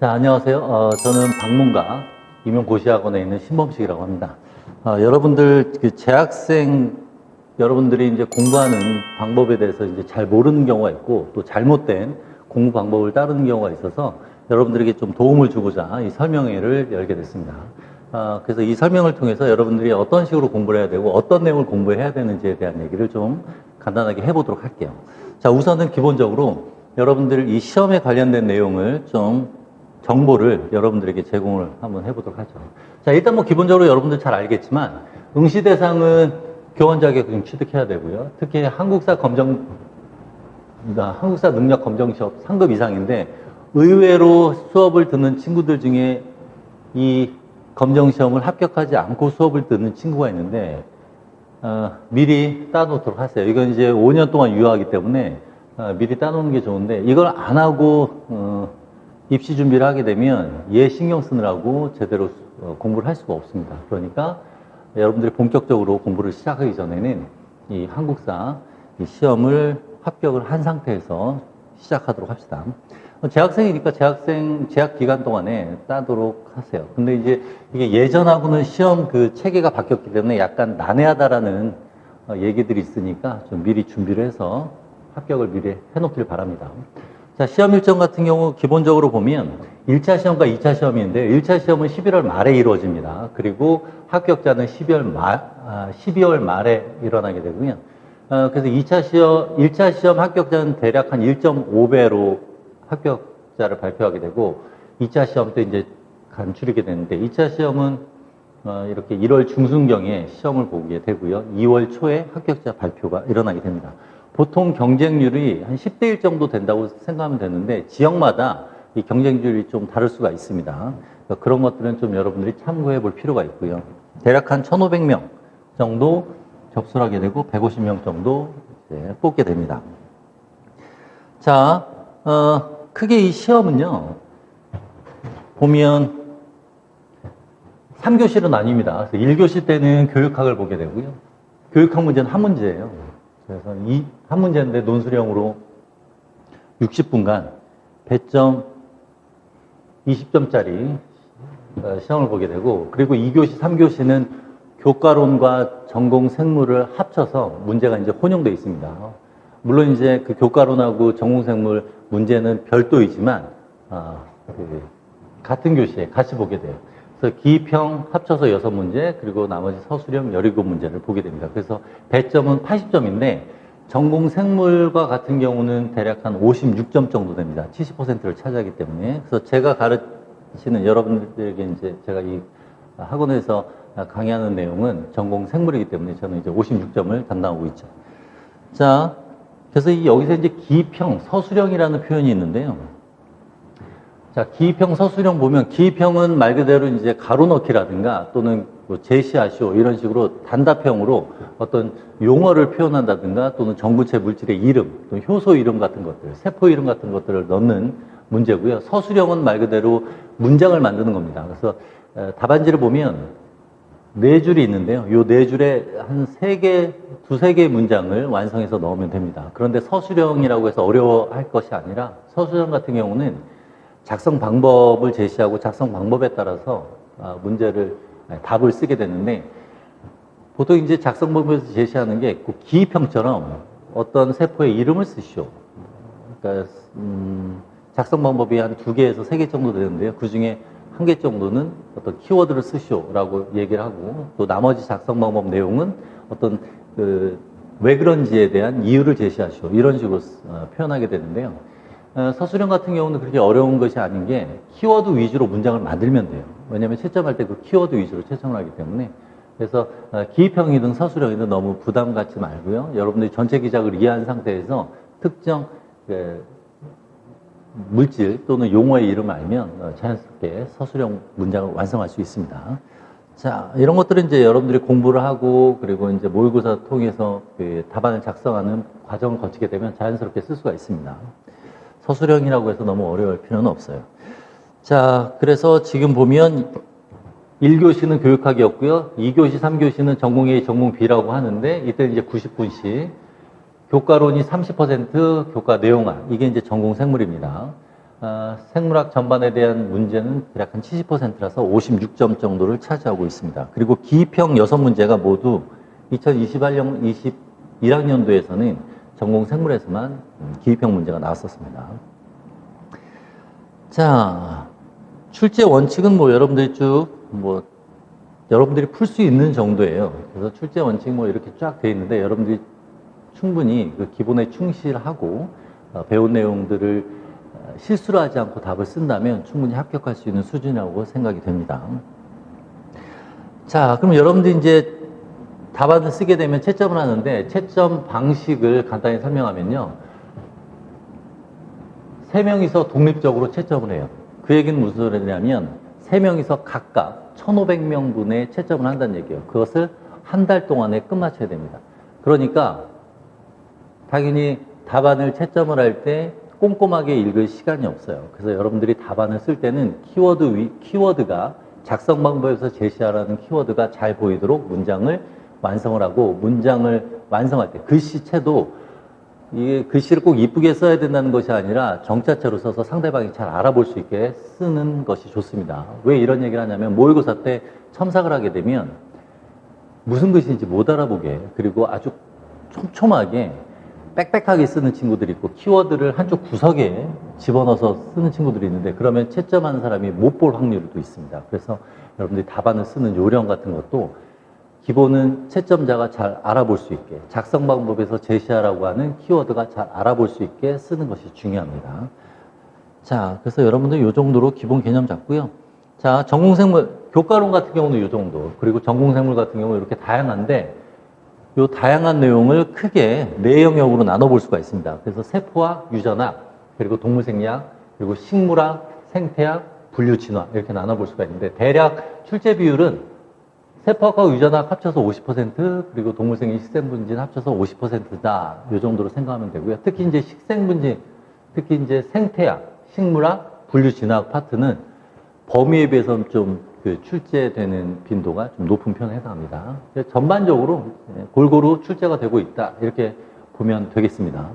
자, 안녕하세요. 저는 방문가 임용고시학원에 있는 신범식이라고 합니다. 여러분들 재학생 여러분들이 이제 공부하는 방법에 대해서 이제 잘 모르는 경우가 있고 또 잘못된 공부 방법을 따르는 경우가 있어서 여러분들에게 좀 도움을 주고자 이 설명회를 열게 됐습니다. 그래서 이 설명을 통해서 여러분들이 어떤 식으로 공부를 해야 되고 어떤 내용을 공부해야 되는지에 대한 얘기를 좀 간단하게 해보도록 할게요. 자, 우선은 기본적으로 여러분들 이 시험에 관련된 내용을 좀 정보를 여러분들에게 제공을 한번 해보도록 하죠. 자, 일단 뭐 기본적으로 여러분들 잘 알겠지만 응시 대상은 교원 자격증 취득해야 되고요. 특히 한국사 능력 검정 시험 상급 이상인데 의외로 수업을 듣는 친구들 중에 이 검정 시험을 합격하지 않고 수업을 듣는 친구가 있는데 미리 따놓도록 하세요. 이건 이제 5년 동안 유효하기 때문에 미리 따놓는 게 좋은데 이걸 안 하고 입시 준비를 하게 되면 얘 신경 쓰느라고 제대로 공부를 할 수가 없습니다. 그러니까 여러분들이 본격적으로 공부를 시작하기 전에는 이 한국사 이 시험을 합격을 한 상태에서 시작하도록 합시다. 재학생이니까 재학 기간 동안에 따도록 하세요. 근데 이제 이게 예전하고는 시험 그 체계가 바뀌었기 때문에 약간 난해하다라는 얘기들이 있으니까 좀 미리 준비를 해서 합격을 미리 해놓길 바랍니다. 자, 시험 일정 같은 경우 기본적으로 보면 1차 시험과 2차 시험인데 1차 시험은 11월 말에 이루어집니다. 그리고 합격자는 12월 말에 일어나게 되고요. 그래서 1차 시험 합격자는 대략 한 1.5배로 합격자를 발표하게 되고 2차 시험 때 이제 간추리게 되는데 2차 시험은 이렇게 1월 중순경에 시험을 보게 되고요. 2월 초에 합격자 발표가 일어나게 됩니다. 보통 경쟁률이 한 10대 1 정도 된다고 생각하면 되는데 지역마다 이 경쟁률이 좀 다를 수가 있습니다. 그러니까 그런 것들은 좀 여러분들이 참고해 볼 필요가 있고요. 대략 한 1,500명 정도 접수를 하게 되고 150명 정도 이제 뽑게 됩니다. 자, 크게 이 시험은요, 보면 3교시로 나뉩니다. 그래서 1교시 때는 교육학을 보게 되고요. 교육학 문제는 한 문제예요. 그래서 이 한 문제인데 논술형으로 60분간 배점 20점짜리 시험을 보게 되고 그리고 2교시, 3교시는 교과론과 전공 생물을 합쳐서 문제가 이제 혼용되어 있습니다. 물론 이제 그 교과론하고 전공 생물 문제는 별도이지만 같은 교시에 같이 보게 돼요. 그래서 기평 합쳐서 6문제 그리고 나머지 서술형 17문제를 보게 됩니다. 그래서 배점은 80점인데 전공 생물과 같은 경우는 대략 한 56점 정도 됩니다. 70%를 차지하기 때문에. 그래서 제가 가르치는 여러분들에게 이제 제가 이 학원에서 강의하는 내용은 전공 생물이기 때문에 저는 이제 56점을 담당하고 있죠. 자, 그래서 여기서 이제 기평, 서술형이라는 표현이 있는데요. 자, 기입형, 서술형 보면 기입형은 말 그대로 이제 가로 넣기라든가 또는 뭐 제시하시오 이런 식으로 단답형으로 어떤 용어를 표현한다든가 또는 전구체 물질의 이름, 또는 효소 이름 같은 것들, 세포 이름 같은 것들을 넣는 문제고요. 서술형은 말 그대로 문장을 만드는 겁니다. 그래서 답안지를 보면 4줄이 있는데요. 이 4줄에 한 3개, 2-3개의 문장을 완성해서 넣으면 됩니다. 그런데 서술형이라고 해서 어려워할 것이 아니라 서술형 같은 경우는 작성 방법을 제시하고 작성 방법에 따라서 답을 쓰게 되는데 보통 이제 작성 방법에서 제시하는 게 기입형처럼 어떤 세포의 이름을 쓰시오. 그러니까 작성 방법이 한 2개에서 3개 정도 되는데요. 그 중에 1개 정도는 어떤 키워드를 쓰시오라고 얘기를 하고 또 나머지 작성 방법 내용은 어떤 왜 그런지에 대한 이유를 제시하시오. 이런 식으로 표현하게 되는데요. 서술형 같은 경우는 그렇게 어려운 것이 아닌 게 키워드 위주로 문장을 만들면 돼요. 왜냐하면 채점할 때 그 키워드 위주로 채점을 하기 때문에. 그래서 기입형이든 서술형이든 너무 부담 갖지 말고요. 여러분들이 전체 기작을 이해한 상태에서 특정 물질 또는 용어의 이름을 알면 자연스럽게 서술형 문장을 완성할 수 있습니다. 자, 이런 것들은 이제 여러분들이 공부를 하고 그리고 이제 모의고사 통해서 그 답안을 작성하는 과정을 거치게 되면 자연스럽게 쓸 수가 있습니다. 서술형이라고 해서 너무 어려울 필요는 없어요. 자, 그래서 지금 보면 1교시는 교육학이었고요. 2교시, 3교시는 전공 A, 전공 B라고 하는데 이때 이제 90분씩 교과론이 30%, 교과 내용화 이게 이제 전공 생물입니다. 생물학 전반에 대한 문제는 대략 한 70%라서 56점 정도를 차지하고 있습니다. 그리고 기입형 6문제가 모두 2021학년도에서는 전공 생물에서만 기입형 문제가 나왔었습니다. 자, 출제 원칙은 여러분들이 여러분들이 풀 수 있는 정도예요. 그래서 출제 원칙 이렇게 쫙 돼 있는데 여러분들이 충분히 그 기본에 충실하고 배운 내용들을 실수를 하지 않고 답을 쓴다면 충분히 합격할 수 있는 수준이라고 생각이 됩니다. 자, 그럼 여러분들이 이제 답안을 쓰게 되면 채점을 하는데 채점 방식을 간단히 설명하면요. 3명이서 독립적으로 채점을 해요. 그 얘기는 무슨 소리냐면 3명이서 각각 1,500명분의 채점을 한다는 얘기예요. 그것을 한 달 동안에 끝마쳐야 됩니다. 그러니까 당연히 답안을 채점을 할 때 꼼꼼하게 읽을 시간이 없어요. 그래서 여러분들이 답안을 쓸 때는 키워드가 작성 방법에서 제시하라는 키워드가 잘 보이도록 문장을 완성을 하고 문장을 완성할 때 글씨체도 이게 글씨를 꼭 이쁘게 써야 된다는 것이 아니라 정자체로 써서 상대방이 잘 알아볼 수 있게 쓰는 것이 좋습니다. 왜 이런 얘기를 하냐면 모의고사 때 첨삭을 하게 되면 무슨 글씨인지 못 알아보게 그리고 아주 촘촘하게 빽빽하게 쓰는 친구들이 있고 키워드를 한쪽 구석에 집어넣어서 쓰는 친구들이 있는데 그러면 채점하는 사람이 못 볼 확률도 있습니다. 그래서 여러분들이 답안을 쓰는 요령 같은 것도 기본은 채점자가 잘 알아볼 수 있게 작성 방법에서 제시하라고 하는 키워드가 잘 알아볼 수 있게 쓰는 것이 중요합니다. 자, 그래서 여러분들 이 정도로 기본 개념 잡고요. 자, 전공생물, 교과론 같은 경우는 이 정도, 그리고 전공생물 같은 경우는 이렇게 다양한데 이 다양한 내용을 크게 4영역으로 나눠볼 수가 있습니다. 그래서 세포학, 유전학, 그리고 동물생리학, 그리고 식물학, 생태학, 분류진화 이렇게 나눠볼 수가 있는데 대략 출제 비율은 세포학과 유전학 합쳐서 50% 그리고 동물생리 식생분진 합쳐서 50%다. 이 정도로 생각하면 되고요. 특히 이제 식생분진, 특히 이제 생태학, 식물학, 분류진화학 파트는 범위에 비해서는 좀 출제되는 빈도가 좀 높은 편에 해당합니다. 전반적으로 골고루 출제가 되고 있다. 이렇게 보면 되겠습니다.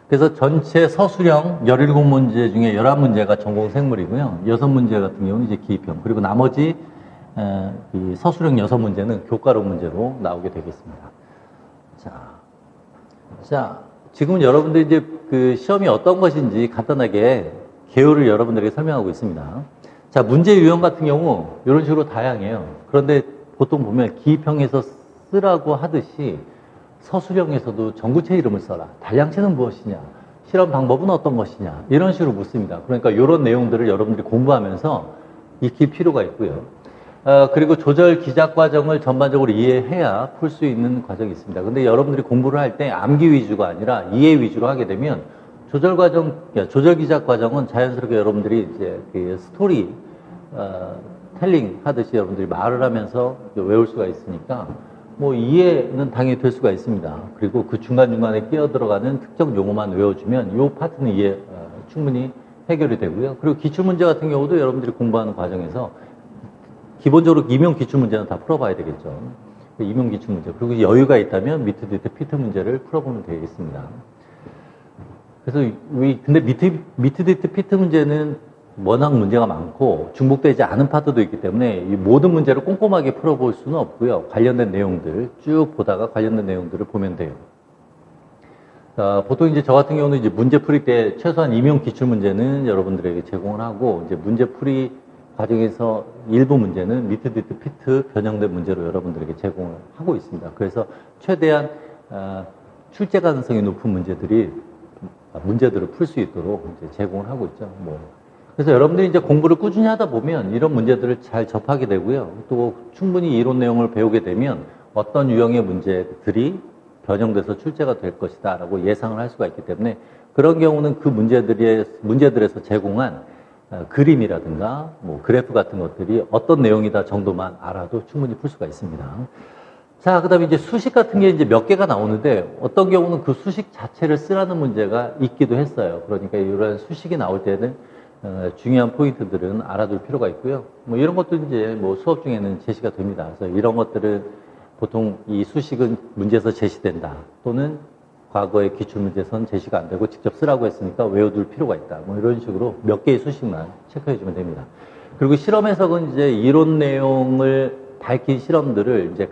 그래서 전체 서술형 17문제 중에 11문제가 전공 생물이고요. 6문제 같은 경우는 이제 기입형. 그리고 나머지 이 서술형 6문제는 교과론 문제로 나오게 되겠습니다. 자, 지금은 여러분들이 이제 그 시험이 어떤 것인지 간단하게 개요를 여러분들에게 설명하고 있습니다. 자, 문제 유형 같은 경우 이런 식으로 다양해요. 그런데 보통 보면 기입형에서 쓰라고 하듯이 서술형에서도 전구체 이름을 써라. 단량체는 무엇이냐? 실험 방법은 어떤 것이냐? 이런 식으로 묻습니다. 그러니까 이런 내용들을 여러분들이 공부하면서 익힐 필요가 있고요. 그리고 조절 기작 과정을 전반적으로 이해해야 풀 수 있는 과정이 있습니다. 근데 여러분들이 공부를 할 때 암기 위주가 아니라 이해 위주로 하게 되면 조절 기작 과정은 자연스럽게 여러분들이 이제 그 스토리, 텔링 하듯이 여러분들이 말을 하면서 외울 수가 있으니까 뭐 이해는 당연히 될 수가 있습니다. 그리고 그 중간중간에 끼어 들어가는 특정 용어만 외워주면 이 파트는 이해 충분히 해결이 되고요. 그리고 기출문제 같은 경우도 여러분들이 공부하는 과정에서 기본적으로 임용 기출문제는 다 풀어봐야 되겠죠. 임용 기출문제. 그리고 여유가 있다면 미트, 디트, 피트 문제를 풀어보면 되겠습니다. 그래서 근데 미트, 디트, 피트 문제는 워낙 문제가 많고 중복되지 않은 파트도 있기 때문에 이 모든 문제를 꼼꼼하게 풀어볼 수는 없고요. 관련된 내용들 쭉 보다가 관련된 내용들을 보면 돼요. 보통 이제 저 같은 경우는 이제 문제 풀이 때 최소한 임용 기출 문제는 여러분들에게 제공을 하고 이제 문제 풀이 과정에서 일부 문제는 미트, 디트, 피트 변형된 문제로 여러분들에게 제공을 하고 있습니다. 그래서 최대한 출제 가능성이 높은 문제들을 풀 수 있도록 이제 제공을 하고 있죠. 그래서 여러분들이 이제 공부를 꾸준히 하다 보면 이런 문제들을 잘 접하게 되고요. 또 충분히 이론 내용을 배우게 되면 어떤 유형의 문제들이 변형돼서 출제가 될 것이다 라고 예상을 할 수가 있기 때문에 그런 경우는 그 문제들에서 제공한 그림이라든가 그래프 같은 것들이 어떤 내용이다 정도만 알아도 충분히 풀 수가 있습니다. 자, 그 다음에 이제 수식 같은 게 이제 몇 개가 나오는데 어떤 경우는 그 수식 자체를 쓰라는 문제가 있기도 했어요. 그러니까 이런 수식이 나올 때는 중요한 포인트들은 알아둘 필요가 있고요. 이런 것도 이제 수업 중에는 제시가 됩니다. 그래서 이런 것들은 보통 이 수식은 문제에서 제시된다. 또는 과거의 기출문제선 제시가 안 되고 직접 쓰라고 했으니까 외워둘 필요가 있다. 뭐 이런 식으로 몇 개의 수식만 체크해주면 됩니다. 그리고 실험 해석은 이제 이론 내용을 밝힌 실험들을 이제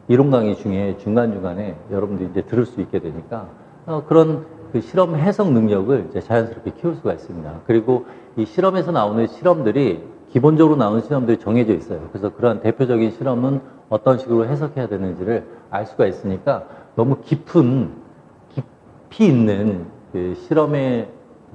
이론 강의 중에 중간중간에 여러분들이 이제 들을 수 있게 되니까 그런 그 실험 해석 능력을 이제 자연스럽게 키울 수가 있습니다. 그리고 이 실험에서 나오는 실험들이 기본적으로 나오는 실험들이 정해져 있어요. 그래서 그러한 대표적인 실험은 어떤 식으로 해석해야 되는지를 알 수가 있으니까 너무 깊이 있는 그 실험에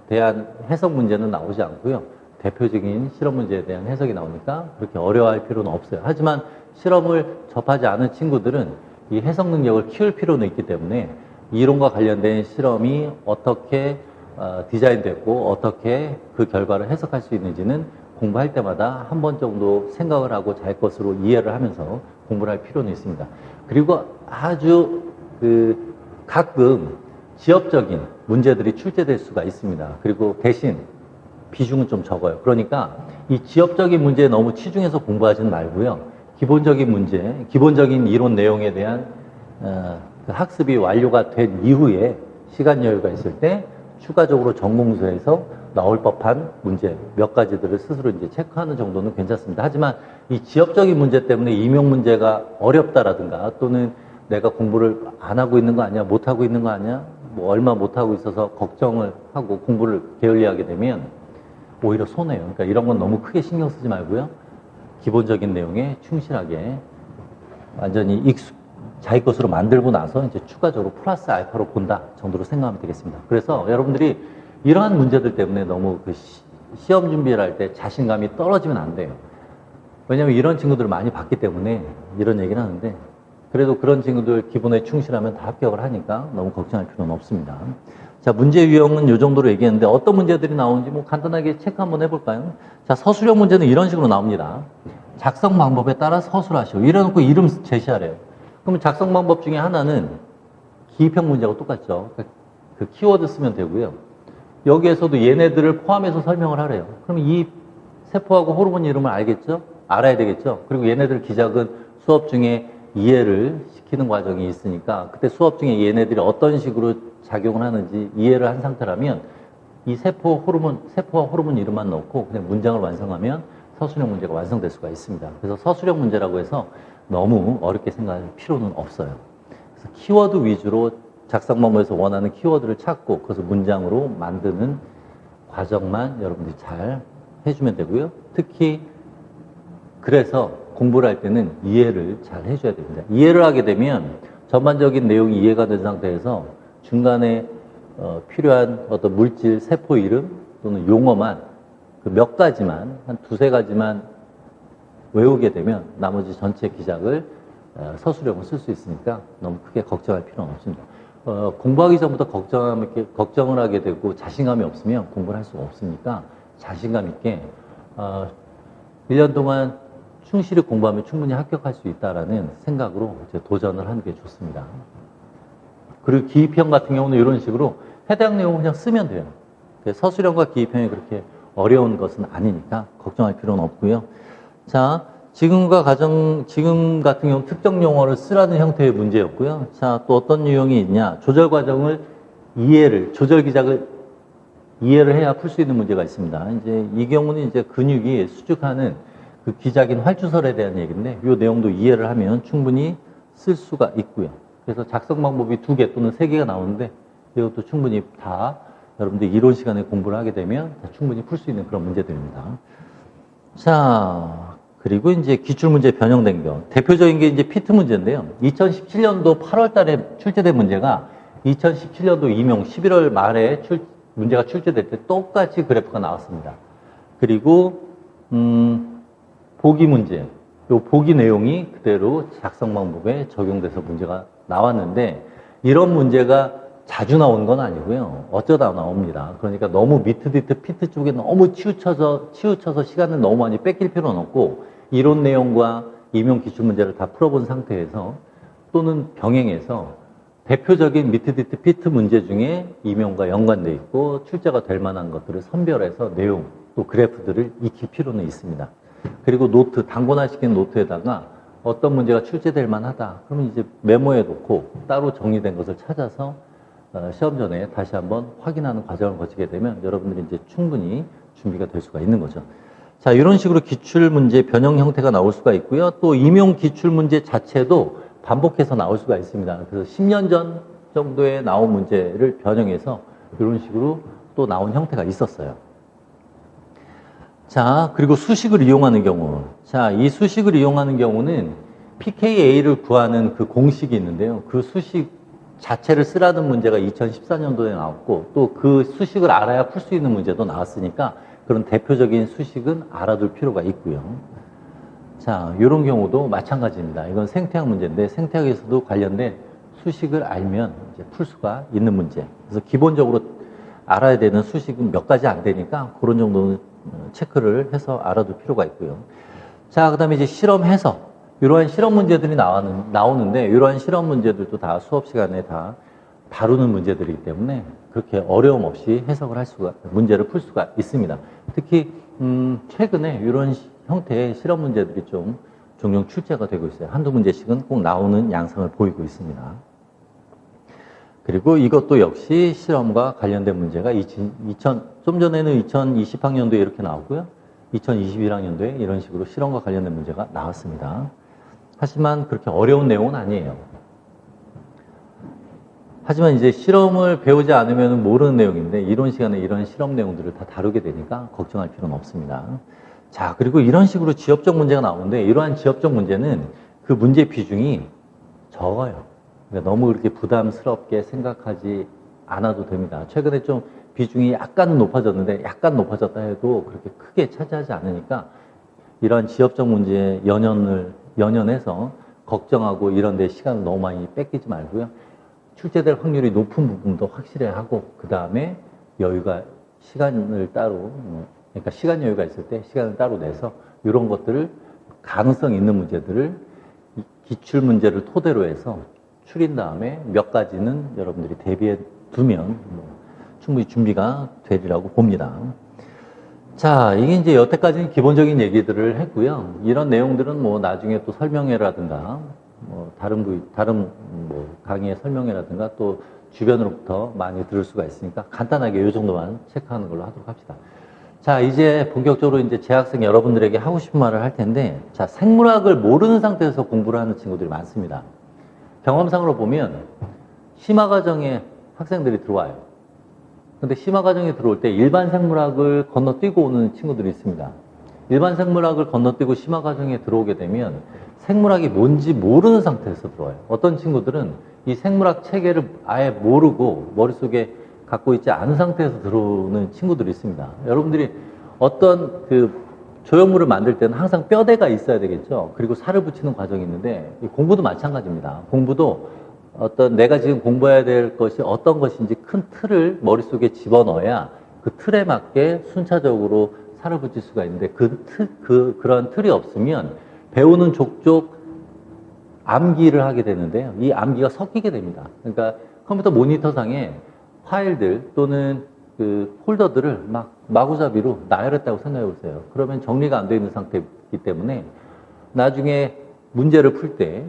대한 해석 문제는 나오지 않고요. 대표적인 실험 문제에 대한 해석이 나오니까 그렇게 어려워할 필요는 없어요. 하지만 실험을 접하지 않은 친구들은 이 해석 능력을 키울 필요는 있기 때문에 이론과 관련된 실험이 어떻게 디자인됐고 어떻게 그 결과를 해석할 수 있는지는 공부할 때마다 한 번 정도 생각을 하고 자기 것으로 이해를 하면서 공부를 할 필요는 있습니다. 그리고 아주 가끔 지엽적인 문제들이 출제될 수가 있습니다. 그리고 대신 비중은 좀 적어요. 그러니까 이 지엽적인 문제에 너무 치중해서 공부하지는 말고요. 기본적인 문제, 기본적인 이론 내용에 대한 학습이 완료가 된 이후에 시간 여유가 있을 때 추가적으로 전공서에서 나올 법한 문제 몇 가지들을 스스로 이제 체크하는 정도는 괜찮습니다. 하지만 이 지엽적인 문제 때문에 임용 문제가 어렵다라든가 또는 내가 공부를 안 하고 있는 거 아니야, 못 하고 있는 거 아니야, 뭐 얼마 못 하고 있어서 걱정을 하고 공부를 게을리하게 되면 오히려 손해요. 그러니까 이런 건 너무 크게 신경 쓰지 말고요. 기본적인 내용에 충실하게 완전히 자기 것으로 만들고 나서 이제 추가적으로 플러스 알파로 본다 정도로 생각하면 되겠습니다. 그래서 여러분들이 이러한 문제들 때문에 너무 그 시험 준비를 할 때 자신감이 떨어지면 안 돼요. 왜냐하면 이런 친구들을 많이 봤기 때문에 이런 얘기를 하는데 그래도 그런 친구들 기본에 충실하면 다 합격을 하니까 너무 걱정할 필요는 없습니다. 자, 문제 유형은 이 정도로 얘기했는데 어떤 문제들이 나오는지 뭐 간단하게 체크 한번 해볼까요? 자, 서술형 문제는 이런 식으로 나옵니다. 작성 방법에 따라 서술하시오. 이래놓고 이름 제시하래요. 그러면 작성 방법 중에 하나는 기입형 문제하고 똑같죠. 그 키워드 쓰면 되고요. 여기에서도 얘네들을 포함해서 설명을 하래요. 그럼 이 세포하고 호르몬 이름을 알겠죠? 알아야 되겠죠? 그리고 얘네들 기작은 수업 중에 이해를 시키는 과정이 있으니까 그때 수업 중에 얘네들이 어떤 식으로 작용을 하는지 이해를 한 상태라면 이 세포와 호르몬 이름만 넣고 그냥 문장을 완성하면 서술형 문제가 완성될 수가 있습니다. 그래서 서술형 문제라고 해서 너무 어렵게 생각할 필요는 없어요. 그래서 키워드 위주로 작성 방법에서 원하는 키워드를 찾고 그것을 문장으로 만드는 과정만 여러분들이 잘 해주면 되고요. 특히 그래서 공부를 할 때는 이해를 잘 해줘야 됩니다. 이해를 하게 되면 전반적인 내용이 이해가 된 상태에서 중간에 필요한 어떤 물질, 세포 이름 또는 용어만 그 몇 가지만 한 두세 가지만 외우게 되면 나머지 전체 기작을 서술형으로 쓸 수 있으니까 너무 크게 걱정할 필요는 없습니다. 공부하기 전부터 걱정을 하게 되고 자신감이 없으면 공부를 할 수가 없으니까 자신감 있게 1년 동안 충실히 공부하면 충분히 합격할 수 있다라는 생각으로 이제 도전을 하는 게 좋습니다. 그리고 기입형 같은 경우는 이런 식으로 해당 내용을 그냥 쓰면 돼요. 서술형과 기입형이 그렇게 어려운 것은 아니니까 걱정할 필요는 없고요. 자, 지금 같은 경우는 특정 용어를 쓰라는 형태의 문제였고요. 자, 또 어떤 유형이 있냐? 조절 과정을 조절 기작을 이해를 해야 풀 수 있는 문제가 있습니다. 이제 이 경우는 이제 근육이 수축하는 그 기작인 활주설에 대한 얘기인데, 이 내용도 이해를 하면 충분히 쓸 수가 있고요. 그래서 작성 방법이 2개 또는 3개가 나오는데, 이것도 충분히 다 여러분들 이론 시간에 공부를 하게 되면 충분히 풀 수 있는 그런 문제들입니다. 자, 그리고 이제 기출문제 변형된 경우. 대표적인 게 이제 피트 문제인데요. 2017년도 8월 달에 출제된 문제가 2017년도 임용 11월 말에 문제가 출제될 때 똑같이 그래프가 나왔습니다. 그리고, 보기 문제. 요 보기 내용이 그대로 작성 방법에 적용돼서 문제가 나왔는데, 이런 문제가 자주 나오는 건 아니고요. 어쩌다 나옵니다. 그러니까 너무 미트, 디트, 피트 쪽에 너무 치우쳐서 시간을 너무 많이 뺏길 필요는 없고, 이론 내용과 임용 기출 문제를 다 풀어본 상태에서 또는 병행해서 대표적인 미트, 디트, 피트 문제 중에 임용과 연관되어 있고 출제가 될 만한 것들을 선별해서 내용, 또 그래프들을 익힐 필요는 있습니다. 그리고 단권화시킨 노트에다가 어떤 문제가 출제될 만하다. 그러면 이제 메모해 놓고 따로 정리된 것을 찾아서 시험 전에 다시 한번 확인하는 과정을 거치게 되면 여러분들이 이제 충분히 준비가 될 수가 있는 거죠. 자, 이런 식으로 기출문제 변형 형태가 나올 수가 있고요. 또 임용 기출문제 자체도 반복해서 나올 수가 있습니다. 그래서 10년 전 정도에 나온 문제를 변형해서 이런 식으로 또 나온 형태가 있었어요. 자, 그리고 수식을 이용하는 경우. 자, 이 수식을 이용하는 경우는 pKa를 구하는 그 공식이 있는데요. 그 수식 자체를 쓰라는 문제가 2014년도에 나왔고 또 그 수식을 알아야 풀 수 있는 문제도 나왔으니까 그런 대표적인 수식은 알아둘 필요가 있고요. 자, 이런 경우도 마찬가지입니다. 이건 생태학 문제인데 생태학에서도 관련된 수식을 알면 이제 풀 수가 있는 문제. 그래서 기본적으로 알아야 되는 수식은 몇 가지 안 되니까 그런 정도는 체크를 해서 알아둘 필요가 있고요. 자, 그 다음에 이제 실험 해석. 이러한 실험 문제들이 나오는데 이러한 실험 문제들도 다 수업 시간에 다 다루는 문제들이기 때문에 그렇게 어려움 없이 해석을 할 수가, 문제를 풀 수가 있습니다. 특히 최근에 이런 형태의 실험 문제들이 좀 종종 출제가 되고 있어요. 한두 문제씩은 꼭 나오는 양상을 보이고 있습니다. 그리고 이것도 역시 실험과 관련된 문제가 좀 전에는 2020학년도에 이렇게 나왔고요. 2021학년도에 이런 식으로 실험과 관련된 문제가 나왔습니다. 하지만 그렇게 어려운 내용은 아니에요. 하지만 이제 실험을 배우지 않으면 모르는 내용인데 이론 시간에 이런 실험 내용들을 다 다루게 되니까 걱정할 필요는 없습니다. 자, 그리고 이런 식으로 지엽적 문제가 나오는데 이러한 지엽적 문제는 그 문제 비중이 적어요. 그러니까 너무 그렇게 부담스럽게 생각하지 않아도 됩니다. 최근에 좀 비중이 약간 높아졌는데 약간 높아졌다 해도 그렇게 크게 차지하지 않으니까 이러한 지엽적 문제에 연연해서 걱정하고 이런 데 시간을 너무 많이 뺏기지 말고요. 출제될 확률이 높은 부분도 확실히 하고 그 다음에 여유가 시간을 따로 그러니까 시간 여유가 있을 때 시간을 따로 내서 이런 것들을 가능성 있는 문제들을 기출 문제를 토대로 해서 추린 다음에 몇 가지는 여러분들이 대비해 두면 충분히 준비가 되리라고 봅니다. 자, 이게 이제 여태까지는 기본적인 얘기들을 했고요. 이런 내용들은 뭐 나중에 또 설명회라든가 뭐 다른 강의의 설명회라든가 또 주변으로부터 많이 들을 수가 있으니까 간단하게 이 정도만 체크하는 걸로 하도록 합시다. 자, 이제 본격적으로 이제 재학생 여러분들에게 하고 싶은 말을 할 텐데, 자, 생물학을 모르는 상태에서 공부를 하는 친구들이 많습니다. 경험상으로 보면 심화과정에 학생들이 들어와요. 근데 심화과정에 들어올 때 일반 생물학을 건너뛰고 오는 친구들이 있습니다. 일반 생물학을 건너뛰고 심화과정에 들어오게 되면 생물학이 뭔지 모르는 상태에서 들어와요. 어떤 친구들은 이 생물학 체계를 아예 모르고 머릿속에 갖고 있지 않은 상태에서 들어오는 친구들이 있습니다. 여러분들이 어떤 그 조형물을 만들 때는 항상 뼈대가 있어야 되겠죠. 그리고 살을 붙이는 과정이 있는데 공부도 마찬가지입니다. 공부도 어떤 내가 지금 공부해야 될 것이 어떤 것인지 큰 틀을 머릿속에 집어넣어야 그 틀에 맞게 순차적으로 살을 붙일 수가 있는데 그런 틀이 없으면 배우는 족족 암기를 하게 되는데요. 이 암기가 섞이게 됩니다. 그러니까 컴퓨터 모니터상에 파일들 또는 그 폴더들을 막 마구잡이로 나열했다고 생각해 보세요. 그러면 정리가 안 되어 있는 상태이기 때문에 나중에 문제를 풀 때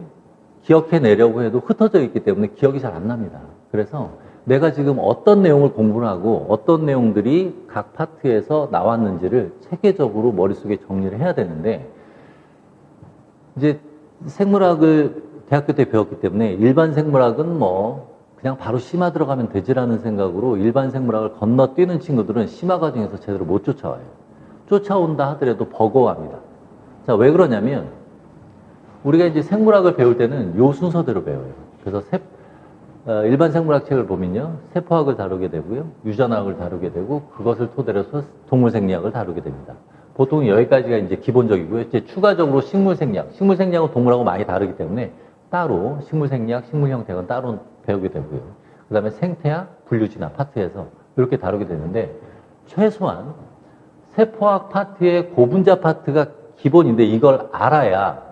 기억해내려고 해도 흩어져 있기 때문에 기억이 잘 안 납니다. 그래서 내가 지금 어떤 내용을 공부를 하고 어떤 내용들이 각 파트에서 나왔는지를 체계적으로 머릿속에 정리를 해야 되는데 이제 생물학을 대학교 때 배웠기 때문에 일반 생물학은 뭐 그냥 바로 심화 들어가면 되지라는 생각으로 일반 생물학을 건너뛰는 친구들은 심화 과정에서 제대로 못 쫓아와요. 쫓아온다 하더라도 버거워합니다. 자, 왜 그러냐면 우리가 이제 생물학을 배울 때는 요 순서대로 배워요. 그래서 일반 생물학 책을 보면요. 세포학을 다루게 되고요. 유전학을 다루게 되고 그것을 토대로 해서 동물생리학을 다루게 됩니다. 보통 여기까지가 이제 기본적이고요. 이제 추가적으로 식물생리학. 식물생리학은 동물하고 많이 다르기 때문에 따로 식물생리학, 식물형태학은 따로 배우게 되고요. 그 다음에 생태학, 분류진학 파트에서 이렇게 다루게 되는데 최소한 세포학 파트의 고분자 파트가 기본인데 이걸 알아야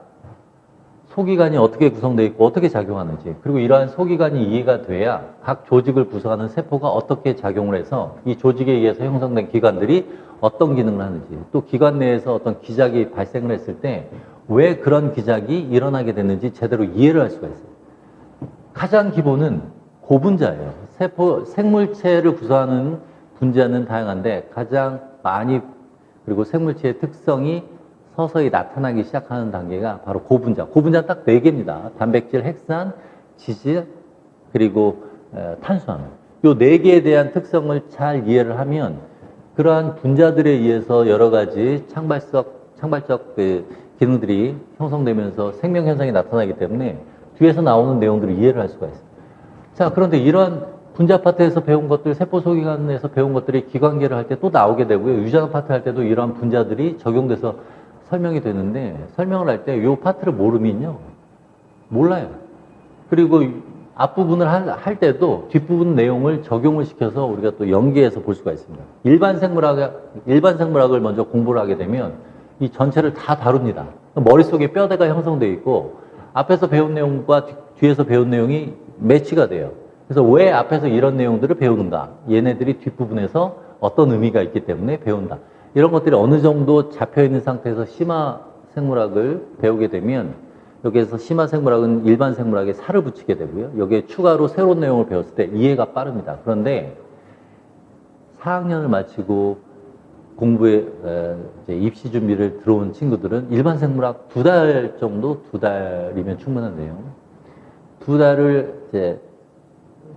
소기관이 어떻게 구성되어 있고 어떻게 작용하는지, 그리고 이러한 소기관이 이해가 돼야 각 조직을 구성하는 세포가 어떻게 작용을 해서 이 조직에 의해서 형성된 기관들이 어떤 기능을 하는지, 또 기관 내에서 어떤 기작이 발생을 했을 때 왜 그런 기작이 일어나게 됐는지 제대로 이해를 할 수가 있어요. 가장 기본은 고분자예요. 생물체를 구성하는 분자는 다양한데 가장 많이, 그리고 생물체의 특성이 서서히 나타나기 시작하는 단계가 바로 고분자. 고분자 딱 4개입니다. 단백질, 핵산, 지질, 그리고 탄수화물. 요 4개에 대한 특성을 잘 이해를 하면 그러한 분자들에 의해서 여러 가지 창발적 기능들이 형성되면서 생명 현상이 나타나기 때문에 뒤에서 나오는 내용들을 이해를 할 수가 있어요. 자, 그런데 이런 분자 파트에서 배운 것들, 세포 소기관에서 배운 것들이 기관계를 할 때 또 나오게 되고요. 유전학 파트 할 때도 이러한 분자들이 적용돼서 설명이 되는데, 설명을 할 때 이 파트를 모르면요, 몰라요. 그리고 앞부분을 할 때도 뒷부분 내용을 적용을 시켜서 우리가 또 연계해서 볼 수가 있습니다. 일반 생물학을 먼저 공부를 하게 되면 이 전체를 다 다룹니다. 머릿속에 뼈대가 형성되어 있고 앞에서 배운 내용과 뒤에서 배운 내용이 매치가 돼요. 그래서 왜 앞에서 이런 내용들을 배우는가? 얘네들이 뒷부분에서 어떤 의미가 있기 때문에 배운다. 이런 것들이 어느 정도 잡혀있는 상태에서 심화 생물학을 배우게 되면, 여기에서 심화 생물학은 일반 생물학에 살을 붙이게 되고요. 여기에 추가로 새로운 내용을 배웠을 때 이해가 빠릅니다. 그런데 4학년을 마치고 공부에 이제 입시 준비를 들어온 친구들은 일반 생물학 2달 정도, 2달이면 충분한데요. 2달을 이제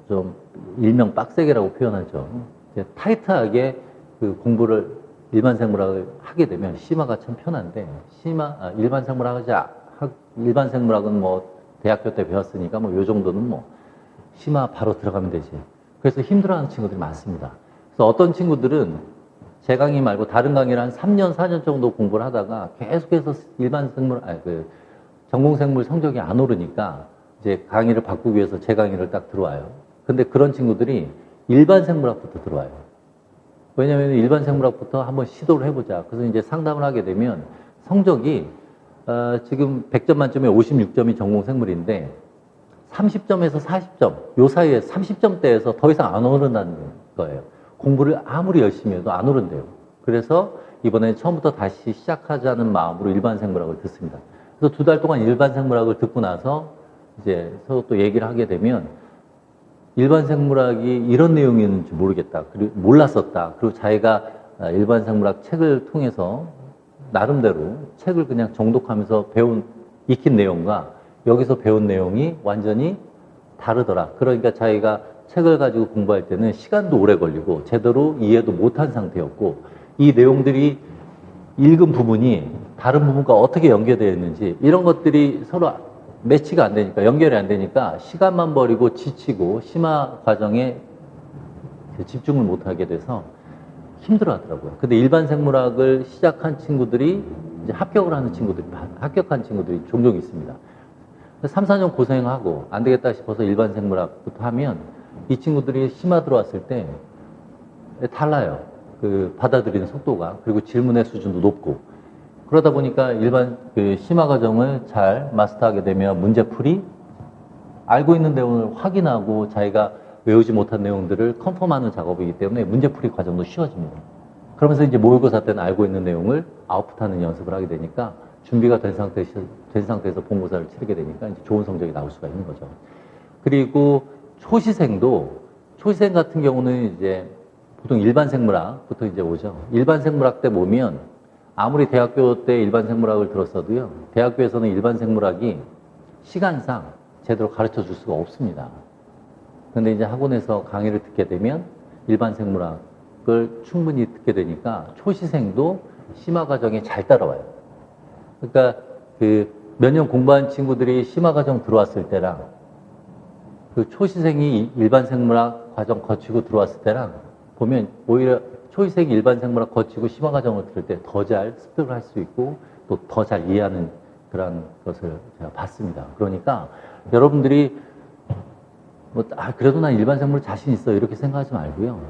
좀 일명 빡세게라고 표현하죠. 이제 타이트하게 그 공부를 일반 생물학을 하게 되면 심화가 참 편한데, 일반 생물학은 뭐 대학교 때 배웠으니까 뭐 요 정도는 뭐 심화 바로 들어가면 되지. 그래서 힘들어하는 친구들이 많습니다. 그래서 어떤 친구들은 제 강의 말고 다른 강의를 한 3년, 4년 정도 공부를 하다가 계속해서 전공생물 성적이 안 오르니까 이제 강의를 바꾸기 위해서 제 강의를 딱 들어와요. 근데 그런 친구들이 일반 생물학부터 들어와요. 왜냐하면 일반 생물학부터 한번 시도를 해보자. 그래서 이제 상담을 하게 되면 성적이 지금 100점 만점에 56점이 전공생물인데 30점에서 40점, 요 사이에 30점대에서 더 이상 안 오른다는 거예요. 공부를 아무리 열심히 해도 안 오른대요. 그래서 이번에 처음부터 다시 시작하자는 마음으로 일반 생물학을 듣습니다. 그래서 2달 동안 일반 생물학을 듣고 나서 이제 서로 또 얘기를 하게 되면 일반 생물학이 이런 내용이었는지 모르겠다. 그리고 몰랐었다. 그리고 자기가 일반 생물학 책을 통해서 나름대로 책을 그냥 정독하면서 익힌 내용과 여기서 배운 내용이 완전히 다르더라. 그러니까 자기가 책을 가지고 공부할 때는 시간도 오래 걸리고 제대로 이해도 못한 상태였고, 이 내용들이 읽은 부분이 다른 부분과 어떻게 연결되어 있는지 이런 것들이 서로 매치가 안 되니까, 연결이 안 되니까 시간만 버리고 지치고 심화 과정에 집중을 못하게 돼서 힘들어 하더라고요. 근데 일반 생물학을 시작한 친구들이 이제 합격한 친구들이 종종 있습니다. 3, 4년 고생하고 안 되겠다 싶어서 일반 생물학부터 하면 이 친구들이 심화 들어왔을 때 달라요. 그 받아들이는 속도가. 그리고 질문의 수준도 높고. 그러다 보니까 일반 그 심화 과정을 잘 마스터하게 되면 문제풀이, 알고 있는 내용을 확인하고 자기가 외우지 못한 내용들을 컨펌하는 작업이기 때문에 문제풀이 과정도 쉬워집니다. 그러면서 이제 모의고사 때는 알고 있는 내용을 아웃풋하는 연습을 하게 되니까 준비가 된 상태에서 본고사를 치르게 되니까 이제 좋은 성적이 나올 수가 있는 거죠. 그리고 초시생 같은 경우는 이제 보통 일반 생물학부터 이제 오죠. 일반 생물학 때 보면 아무리 대학교 때 일반 생물학을 들었어도요, 대학교에서는 일반 생물학이 시간상 제대로 가르쳐 줄 수가 없습니다. 근데 이제 학원에서 강의를 듣게 되면 일반 생물학을 충분히 듣게 되니까 초시생도 심화 과정에 잘 따라와요. 그러니까 그 몇 년 공부한 친구들이 심화 과정 들어왔을 때랑 그 초시생이 일반 생물학 과정 거치고 들어왔을 때랑 보면 오히려 초시생이 일반 생물학 거치고 심화 과정을 들을 때 더 잘 습득을 할 수 있고 또 더 잘 이해하는 그런 것을 제가 봤습니다. 그러니까 여러분들이 그래도 난 일반 생물 자신 있어 이렇게 생각하지 말고요.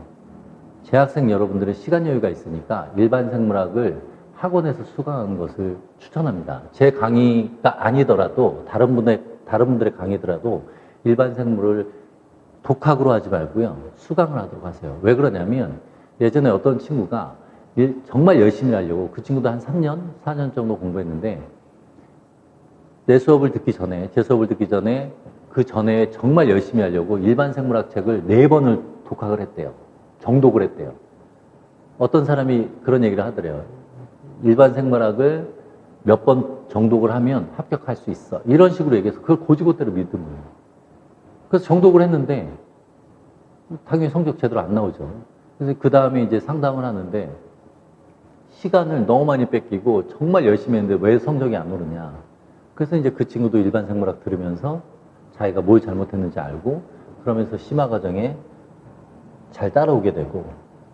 재학생 여러분들은 시간 여유가 있으니까 일반 생물학을 학원에서 수강하는 것을 추천합니다. 제 강의가 아니더라도 다른 분들의 강의더라도 일반 생물을 독학으로 하지 말고요. 수강을 하도록 하세요. 왜 그러냐면 예전에 어떤 친구가 정말 열심히 하려고 그 친구도 한 3년, 4년 정도 공부했는데 제 수업을 듣기 전에 그 전에 정말 열심히 하려고 일반 생물학 책을 4번을 독학을 했대요. 정독을 했대요. 어떤 사람이 그런 얘기를 하더래요. 일반 생물학을 몇 번 정독을 하면 합격할 수 있어. 이런 식으로 얘기해서 그걸 고지고대로 믿은 거예요. 그래서 정독을 했는데 당연히 성적 제대로 안 나오죠. 그래서 그 다음에 이제 상담을 하는데 시간을 너무 많이 뺏기고 정말 열심히 했는데 왜 성적이 안 오르냐. 그래서 이제 그 친구도 일반 생물학 들으면서 자기가 뭘 잘못했는지 알고 그러면서 심화 과정에 잘 따라오게 되고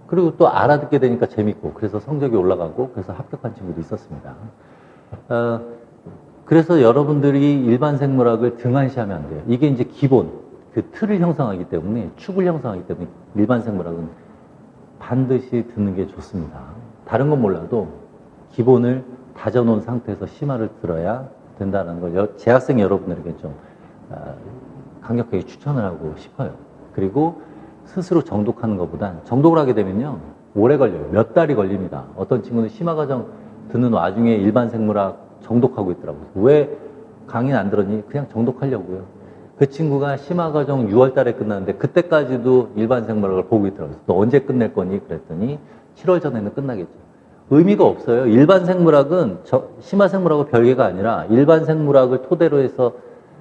그리고 또 알아듣게 되니까 재밌고 그래서 성적이 올라가고 그래서 합격한 친구도 있었습니다. 그래서 여러분들이 일반 생물학을 등한시하면 안 돼요. 이게 이제 기본, 그 틀을 형성하기 때문에, 축을 형성하기 때문에 일반 생물학은 반드시 듣는 게 좋습니다. 다른 건 몰라도 기본을 다져놓은 상태에서 심화를 들어야 된다는 걸 재학생 여러분들에게 좀 강력하게 추천을 하고 싶어요. 그리고 스스로 정독하는 것보단 정독을 하게 되면요 오래 걸려요. 몇 달이 걸립니다. 어떤 친구는 심화과정 듣는 와중에 일반 생물학 정독하고 있더라고요. 왜 강의는 안 들었니? 그냥 정독하려고요. 그 친구가 심화과정 6월 달에 끝났는데 그때까지도 일반 생물학을 보고 있더라고요. 너 언제 끝낼 거니? 그랬더니 7월 전에는 끝나겠죠. 의미가 없어요. 일반 생물학은 심화 생물학과 별개가 아니라 일반 생물학을 토대로 해서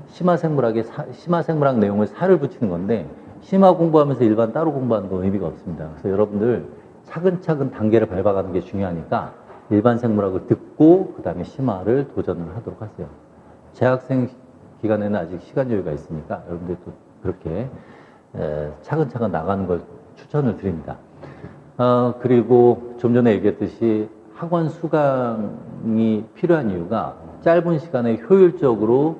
심화 생물학 내용을 살을 붙이는 건데 심화 공부하면서 일반 따로 공부하는 건 의미가 없습니다. 그래서 여러분들 차근차근 단계를 밟아가는 게 중요하니까 일반 생물학을 듣고 그 다음에 심화를 도전을 하도록 하세요. 재학생 기간에는 아직 시간 여유가 있으니까 여러분들도 그렇게 차근차근 나가는 걸 추천을 드립니다. 그리고 좀 전에 얘기했듯이 학원 수강이 필요한 이유가 짧은 시간에 효율적으로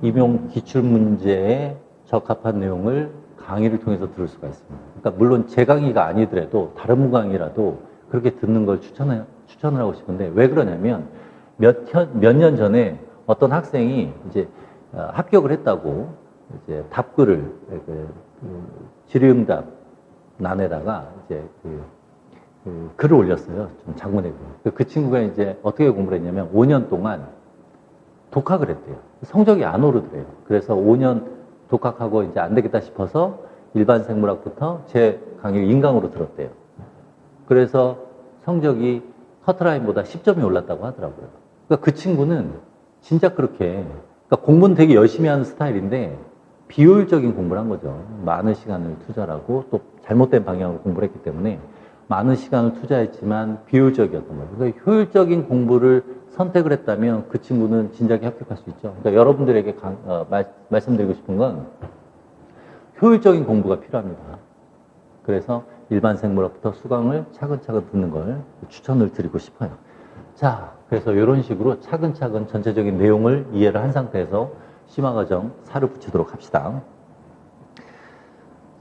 임용 기출문제에 적합한 내용을 강의를 통해서 들을 수가 있습니다. 그러니까 물론 제 강의가 아니더라도 다른 분 강의라도 그렇게 듣는 걸 추천을 하고 싶은데 왜 그러냐면 몇 년 전에 어떤 학생이 이제 합격을 했다고 이제 답글을 질의응답 난에다가 이제 글을 올렸어요. 좀 장문의 글. 그 친구가 이제 어떻게 공부를 했냐면 5년 동안 독학을 했대요. 성적이 안 오르더래요. 그래서 5년 독학하고 이제 안 되겠다 싶어서 일반 생물학부터 제 강의를 인강으로 들었대요. 그래서 성적이 커트라인보다 10점이 올랐다고 하더라고요. 그러니까 그 친구는 진짜 그렇게 그러니까 공부는 되게 열심히 하는 스타일인데 비효율적인 공부를 한 거죠. 많은 시간을 투자를 하고 또 잘못된 방향으로 공부를 했기 때문에 많은 시간을 투자했지만 비효율적이었던 거예요. 그러니까 효율적인 공부를 선택을 했다면 그 친구는 진작에 합격할 수 있죠. 그러니까 여러분들에게 말씀드리고 싶은 건 효율적인 공부가 필요합니다. 그래서 일반 생물학부터 수강을 차근차근 듣는 걸 추천을 드리고 싶어요. 자, 그래서 이런 식으로 차근차근 전체적인 내용을 이해를 한 상태에서 심화과정 살을 붙이도록 합시다.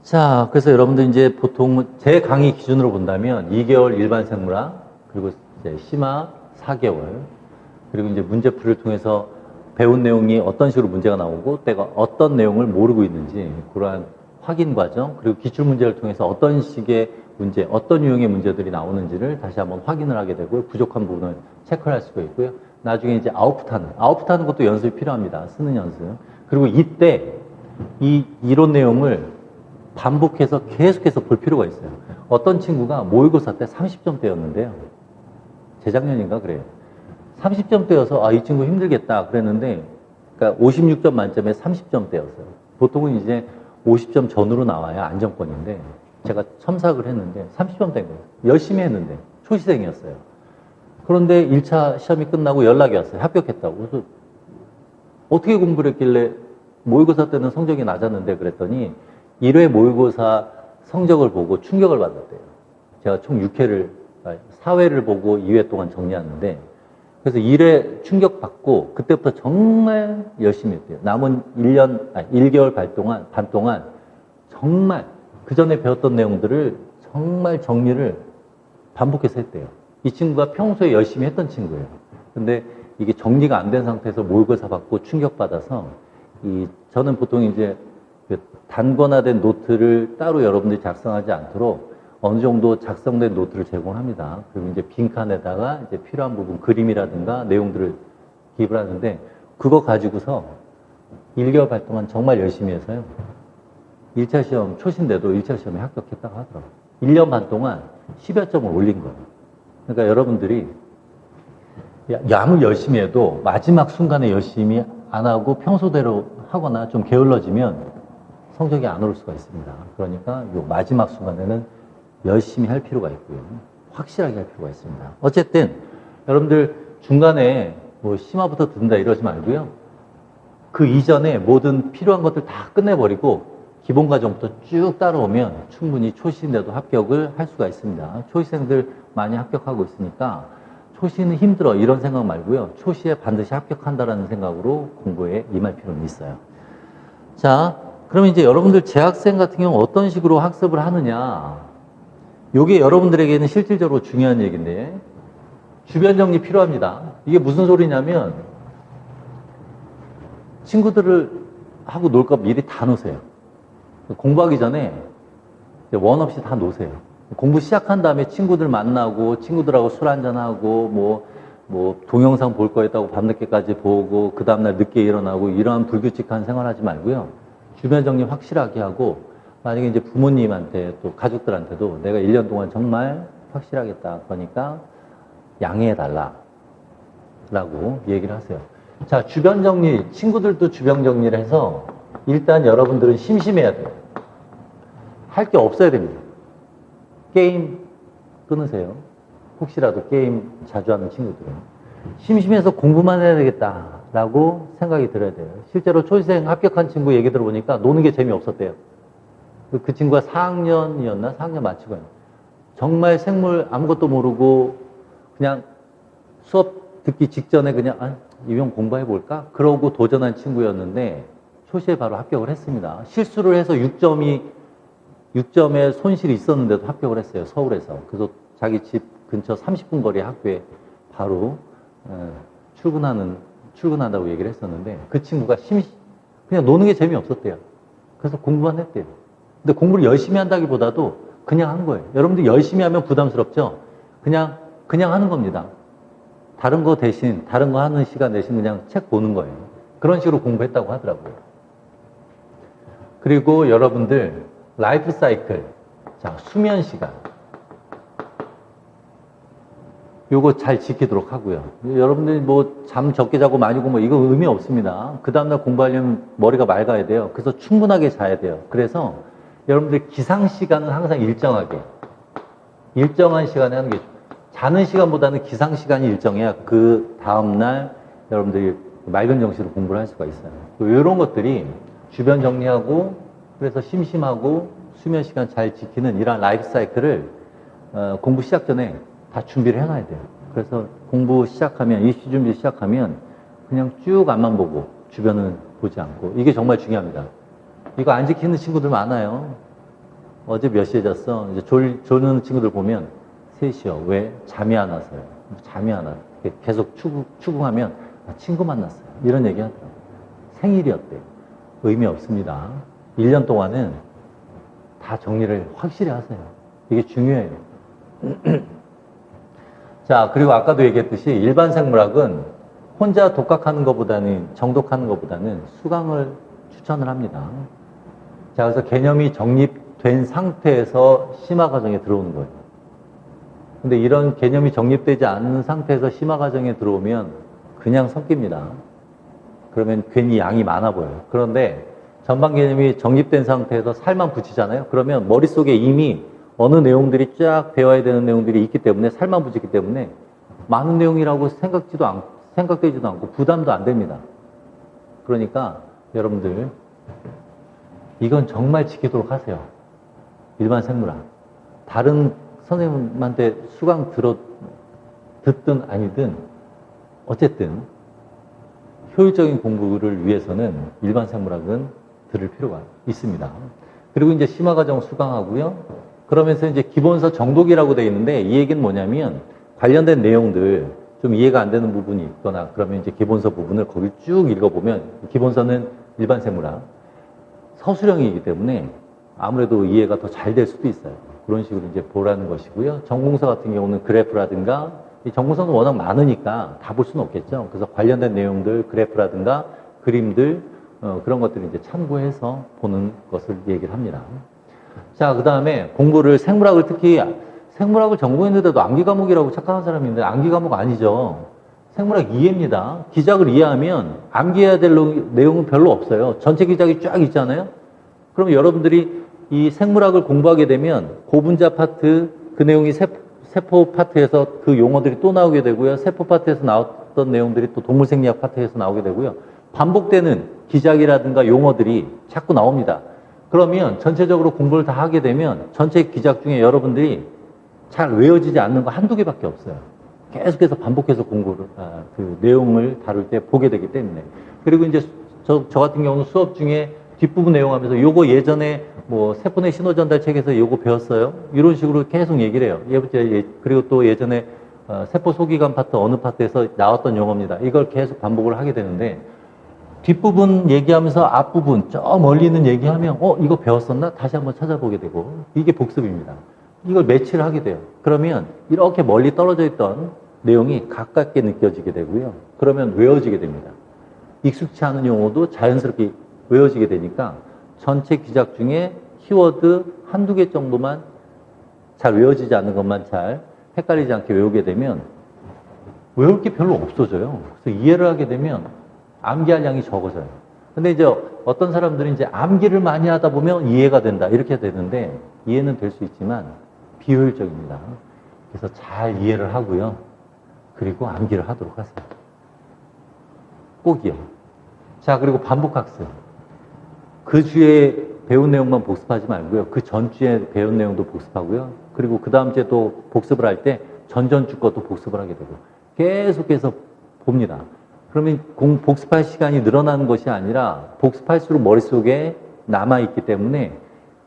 자, 그래서 여러분들 이제 보통 제 강의 기준으로 본다면 2개월 일반 생물학, 그리고 이제 심화 4개월, 그리고 이제 문제풀이를 통해서 배운 내용이 어떤 식으로 문제가 나오고 내가 어떤 내용을 모르고 있는지 그러한 확인 과정, 그리고 기출 문제를 통해서 어떤 식의 문제, 어떤 유형의 문제들이 나오는지를 다시 한번 확인을 하게 되고요. 부족한 부분을 체크를 할 수가 있고요. 나중에 이제 아웃풋하는 것도 연습이 필요합니다. 쓰는 연습. 그리고 이때 이 이론 내용을 반복해서 계속해서 볼 필요가 있어요. 어떤 친구가 모의고사 때 30점대였는데요. 재작년인가 그래요. 30점대여서 아, 이 친구 힘들겠다 그랬는데 그러니까 56점 만점에 30점대였어요. 보통은 이제 50점 전후로 나와야 안정권인데 제가 첨삭을 했는데 30점 된 거예요. 열심히 했는데 초시생이었어요. 그런데 1차 시험이 끝나고 연락이 왔어요. 합격했다고. 그래서 어떻게 공부를 했길래 모의고사 때는 성적이 낮았는데 그랬더니 1회 모의고사 성적을 보고 충격을 받았대요. 제가 총 4회를 보고 2회 동안 정리하는데 그래서 1회 충격받고 그때부터 정말 열심히 했대요. 남은 1개월 반 동안 정말 그 전에 배웠던 내용들을 정말 정리를 반복해서 했대요. 이 친구가 평소에 열심히 했던 친구예요. 근데 이게 정리가 안 된 상태에서 모의고사 받고 충격받아서 저는 보통 이제 그 단권화된 노트를 따로 여러분들이 작성하지 않도록 어느 정도 작성된 노트를 제공합니다. 그리고 이제 빈칸에다가 이제 필요한 부분 그림이라든가 내용들을 기입을 하는데 그거 가지고서 1개월 반 동안 정말 열심히 해서요. 1차 시험 초신데도 1차 시험에 합격했다고 하더라고요. 1년 반 동안 10여 점을 올린 거예요. 그러니까 여러분들이 아무리 열심히 해도 마지막 순간에 열심히 안 하고 평소대로 하거나 좀 게을러지면 성적이 안 오를 수가 있습니다. 그러니까 요 마지막 순간에는 열심히 할 필요가 있고요. 확실하게 할 필요가 있습니다. 어쨌든 여러분들 중간에 뭐 심화부터 듣는다 이러지 말고요. 그 이전에 모든 필요한 것들 다 끝내버리고 기본 과정부터 쭉 따라오면 충분히 초시인데도 합격을 할 수가 있습니다. 초시생들 많이 합격하고 있으니까 초시는 힘들어 이런 생각 말고요. 초시에 반드시 합격한다라는 생각으로 공부에 임할 필요는 있어요. 자, 그러면 이제 여러분들 재학생 같은 경우 어떤 식으로 학습을 하느냐. 이게 여러분들에게는 실질적으로 중요한 얘기인데 주변 정리 필요합니다. 이게 무슨 소리냐면 친구들을 하고 놀 거 미리 다 놓으세요. 공부하기 전에 원 없이 다 놓으세요. 공부 시작한 다음에 친구들 만나고 친구들하고 술 한잔하고 뭐 동영상 볼 거 있다고 밤늦게까지 보고 그 다음날 늦게 일어나고 이러한 불규칙한 생활하지 말고요. 주변 정리 확실하게 하고 만약에 이제 부모님한테 또 가족들한테도 내가 1년 동안 정말 확실하겠다 그러니까 양해해달라 라고 얘기를 하세요. 자, 주변 정리, 친구들도 주변 정리를 해서 일단 여러분들은 심심해야 돼요. 할 게 없어야 됩니다. 게임 끊으세요. 혹시라도 게임 자주 하는 친구들은. 심심해서 공부만 해야 되겠다라고 생각이 들어야 돼요. 실제로 초시생 합격한 친구 얘기 들어보니까 노는 게 재미없었대요. 그 친구가 4학년이었나? 4학년 마치고요. 정말 생물 아무것도 모르고 그냥 수업 듣기 직전에 그냥 이번 공부해볼까? 그러고 도전한 친구였는데 초시에 바로 합격을 했습니다. 실수를 해서 6점의 손실이 있었는데도 합격을 했어요. 서울에서. 그래서 자기 집 근처 30분 거리 학교에 바로 출근한다고 얘기를 했었는데 그 친구가 그냥 노는 게 재미없었대요. 그래서 공부만 했대요. 근데 공부를 열심히 한다기보다도 그냥 한 거예요. 여러분들 열심히 하면 부담스럽죠? 그냥 하는 겁니다. 다른 거 하는 시간 대신 그냥 책 보는 거예요. 그런 식으로 공부했다고 하더라고요. 그리고 여러분들 라이프 사이클, 자, 수면 시간. 요거 잘 지키도록 하고요. 여러분들이 뭐 잠 적게 자고 많이 공부 이거 의미 없습니다. 그 다음날 공부하려면 머리가 맑아야 돼요. 그래서 충분하게 자야 돼요. 그래서 여러분들 기상 시간은 항상 일정한 시간에 하는 게 좋아요. 자는 시간보다는 기상 시간이 일정해야 그 다음날 여러분들이 맑은 정신으로 공부를 할 수가 있어요. 이런 것들이 주변 정리하고 그래서 심심하고 수면 시간 잘 지키는 이러한 라이프 사이클을 공부 시작 전에 다 준비를 해놔야 돼요. 그래서 공부 시작하면, 입시 준비 시작하면 그냥 쭉 앞만 보고 주변은 보지 않고 이게 정말 중요합니다. 이거 안 지키는 친구들 많아요. 어제 몇 시에 잤어? 이제 조는 친구들 보면 3시요. 왜? 잠이 안 와서요. 잠이 안 와. 계속 추궁하면 친구 만났어요. 이런 얘기 하더라고요. 생일이었대요. 의미 없습니다. 1년 동안은 다 정리를 확실히 하세요. 이게 중요해요. 자, 그리고 아까도 얘기했듯이 일반 생물학은 혼자 독학하는 것보다는, 정독하는 것보다는 수강을 추천을 합니다. 자, 그래서 개념이 정립된 상태에서 심화 과정에 들어오는 거예요. 근데 이런 개념이 정립되지 않는 상태에서 심화 과정에 들어오면 그냥 섞입니다. 그러면 괜히 양이 많아 보여요. 그런데 전반 개념이 정립된 상태에서 살만 붙이잖아요. 그러면 머릿속에 이미 어느 내용들이 쫙 배워야 되는 내용들이 있기 때문에 살만 붙이기 때문에 많은 내용이라고 생각되지도 않고 부담도 안 됩니다. 그러니까 여러분들 이건 정말 지키도록 하세요. 일반 생물학. 다른 선생님한테 수강 듣든 아니든 어쨌든 효율적인 공부를 위해서는 일반 생물학은 들을 필요가 있습니다. 그리고 이제 심화과정 수강하고요. 그러면서 이제 기본서 정독이라고 되어 있는데 이 얘기는 뭐냐면 관련된 내용들 좀 이해가 안 되는 부분이 있거나 그러면 이제 기본서 부분을 거기 쭉 읽어보면 기본서는 일반 세무랑 서술형이기 때문에 아무래도 이해가 더 잘 될 수도 있어요. 그런 식으로 이제 보라는 것이고요. 전공서 같은 경우는 그래프라든가 이 전공서는 워낙 많으니까 다 볼 수는 없겠죠. 그래서 관련된 내용들, 그래프라든가 그림들 그런 것들을 이제 참고해서 보는 것을 얘기를 합니다. 자, 그 다음에 공부를 생물학을 특히 생물학을 전공했는데도 암기 과목이라고 착각하는 사람이 있는데 암기 과목 아니죠. 생물학 이해입니다. 기작을 이해하면 암기해야 될 내용은 별로 없어요. 전체 기작이 쫙 있잖아요. 그럼 여러분들이 이 생물학을 공부하게 되면 고분자 파트, 그 내용이 세포 파트에서 그 용어들이 또 나오게 되고요. 세포 파트에서 나왔던 내용들이 또 동물생리학 파트에서 나오게 되고요. 반복되는 기작이라든가 용어들이 자꾸 나옵니다. 그러면 전체적으로 공부를 다 하게 되면 전체 기작 중에 여러분들이 잘 외워지지 않는 거 한두 개밖에 없어요. 계속해서 반복해서 공부를, 그 내용을 다룰 때 보게 되기 때문에. 그리고 이제 저 같은 경우는 수업 중에 뒷부분 내용하면서 요거 예전에 뭐 세포내 신호전달 책에서 요거 배웠어요. 이런 식으로 계속 얘기를 해요. 그리고 또 예전에 세포 소기관 파트 어느 파트에서 나왔던 용어입니다. 이걸 계속 반복을 하게 되는데 뒷부분 얘기하면서 앞부분 저 멀리 있는 얘기하면 이거 배웠었나? 다시 한번 찾아보게 되고 이게 복습입니다. 이걸 매치를 하게 돼요. 그러면 이렇게 멀리 떨어져 있던 내용이 가깝게 느껴지게 되고요. 그러면 외워지게 됩니다. 익숙치 않은 용어도 자연스럽게 외워지게 되니까 전체 기작 중에 키워드 한두 개 정도만 잘 외워지지 않는 것만 잘 헷갈리지 않게 외우게 되면 외울 게 별로 없어져요. 그래서 이해를 하게 되면 암기할 양이 적어져요. 근데 이제 어떤 사람들은 이제 암기를 많이 하다 보면 이해가 된다. 이렇게 되는데 이해는 될 수 있지만 비효율적입니다. 그래서 잘 이해를 하고요. 그리고 암기를 하도록 하세요. 꼭이요. 자, 그리고 반복학습. 그 주에 배운 내용만 복습하지 말고요. 그 전주에 배운 내용도 복습하고요. 그리고 그 다음 주에 또 복습을 할 때 전전주 것도 복습을 하게 되고 계속해서 봅니다. 그러면 복습할 시간이 늘어나는 것이 아니라 복습할수록 머릿속에 남아있기 때문에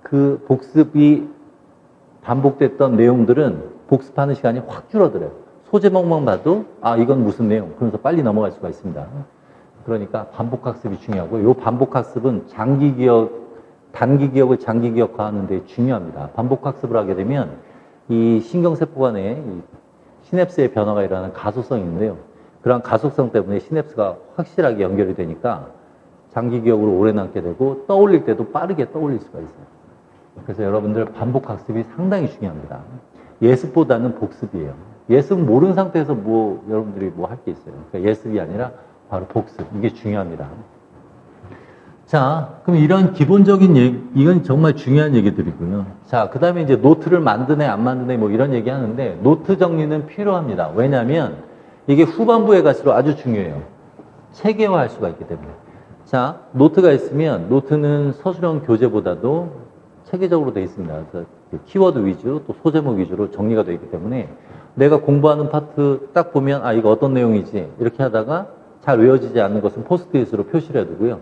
그 복습이 반복됐던 내용들은 복습하는 시간이 확 줄어들어요. 소제목만 봐도 이건 무슨 내용 그러면서 빨리 넘어갈 수가 있습니다. 그러니까 반복학습이 중요하고요. 이 반복학습은 장기 기억, 단기 기억을 장기 기억화하는 데 중요합니다. 반복학습을 하게 되면 이 신경세포 간에 이 시냅스의 변화가 일어나는 가소성이 있는데요. 그런 가속성 때문에 시냅스가 확실하게 연결이 되니까 장기 기억으로 오래 남게 되고 떠올릴 때도 빠르게 떠올릴 수가 있어요. 그래서 여러분들 반복학습이 상당히 중요합니다. 예습보다는 복습이에요. 예습은 모르는 상태에서 여러분들이 할 게 있어요. 그러니까 예습이 아니라 바로 복습. 이게 중요합니다. 자, 그럼 이런 기본적인 이건 정말 중요한 얘기들이고요. 자, 그 다음에 이제 노트를 만드네, 안 만드네, 이런 얘기 하는데, 노트 정리는 필요합니다. 왜냐면, 이게 후반부에 갈수록 아주 중요해요. 체계화할 수가 있기 때문에. 자, 노트가 있으면, 노트는 서술형 교재보다도 체계적으로 되어 있습니다. 그래서 키워드 위주, 또 소제목 위주로 정리가 되어 있기 때문에, 내가 공부하는 파트 딱 보면, 이거 어떤 내용이지? 이렇게 하다가, 잘 외워지지 않는 것은 포스트잇으로 표시를 해두고요.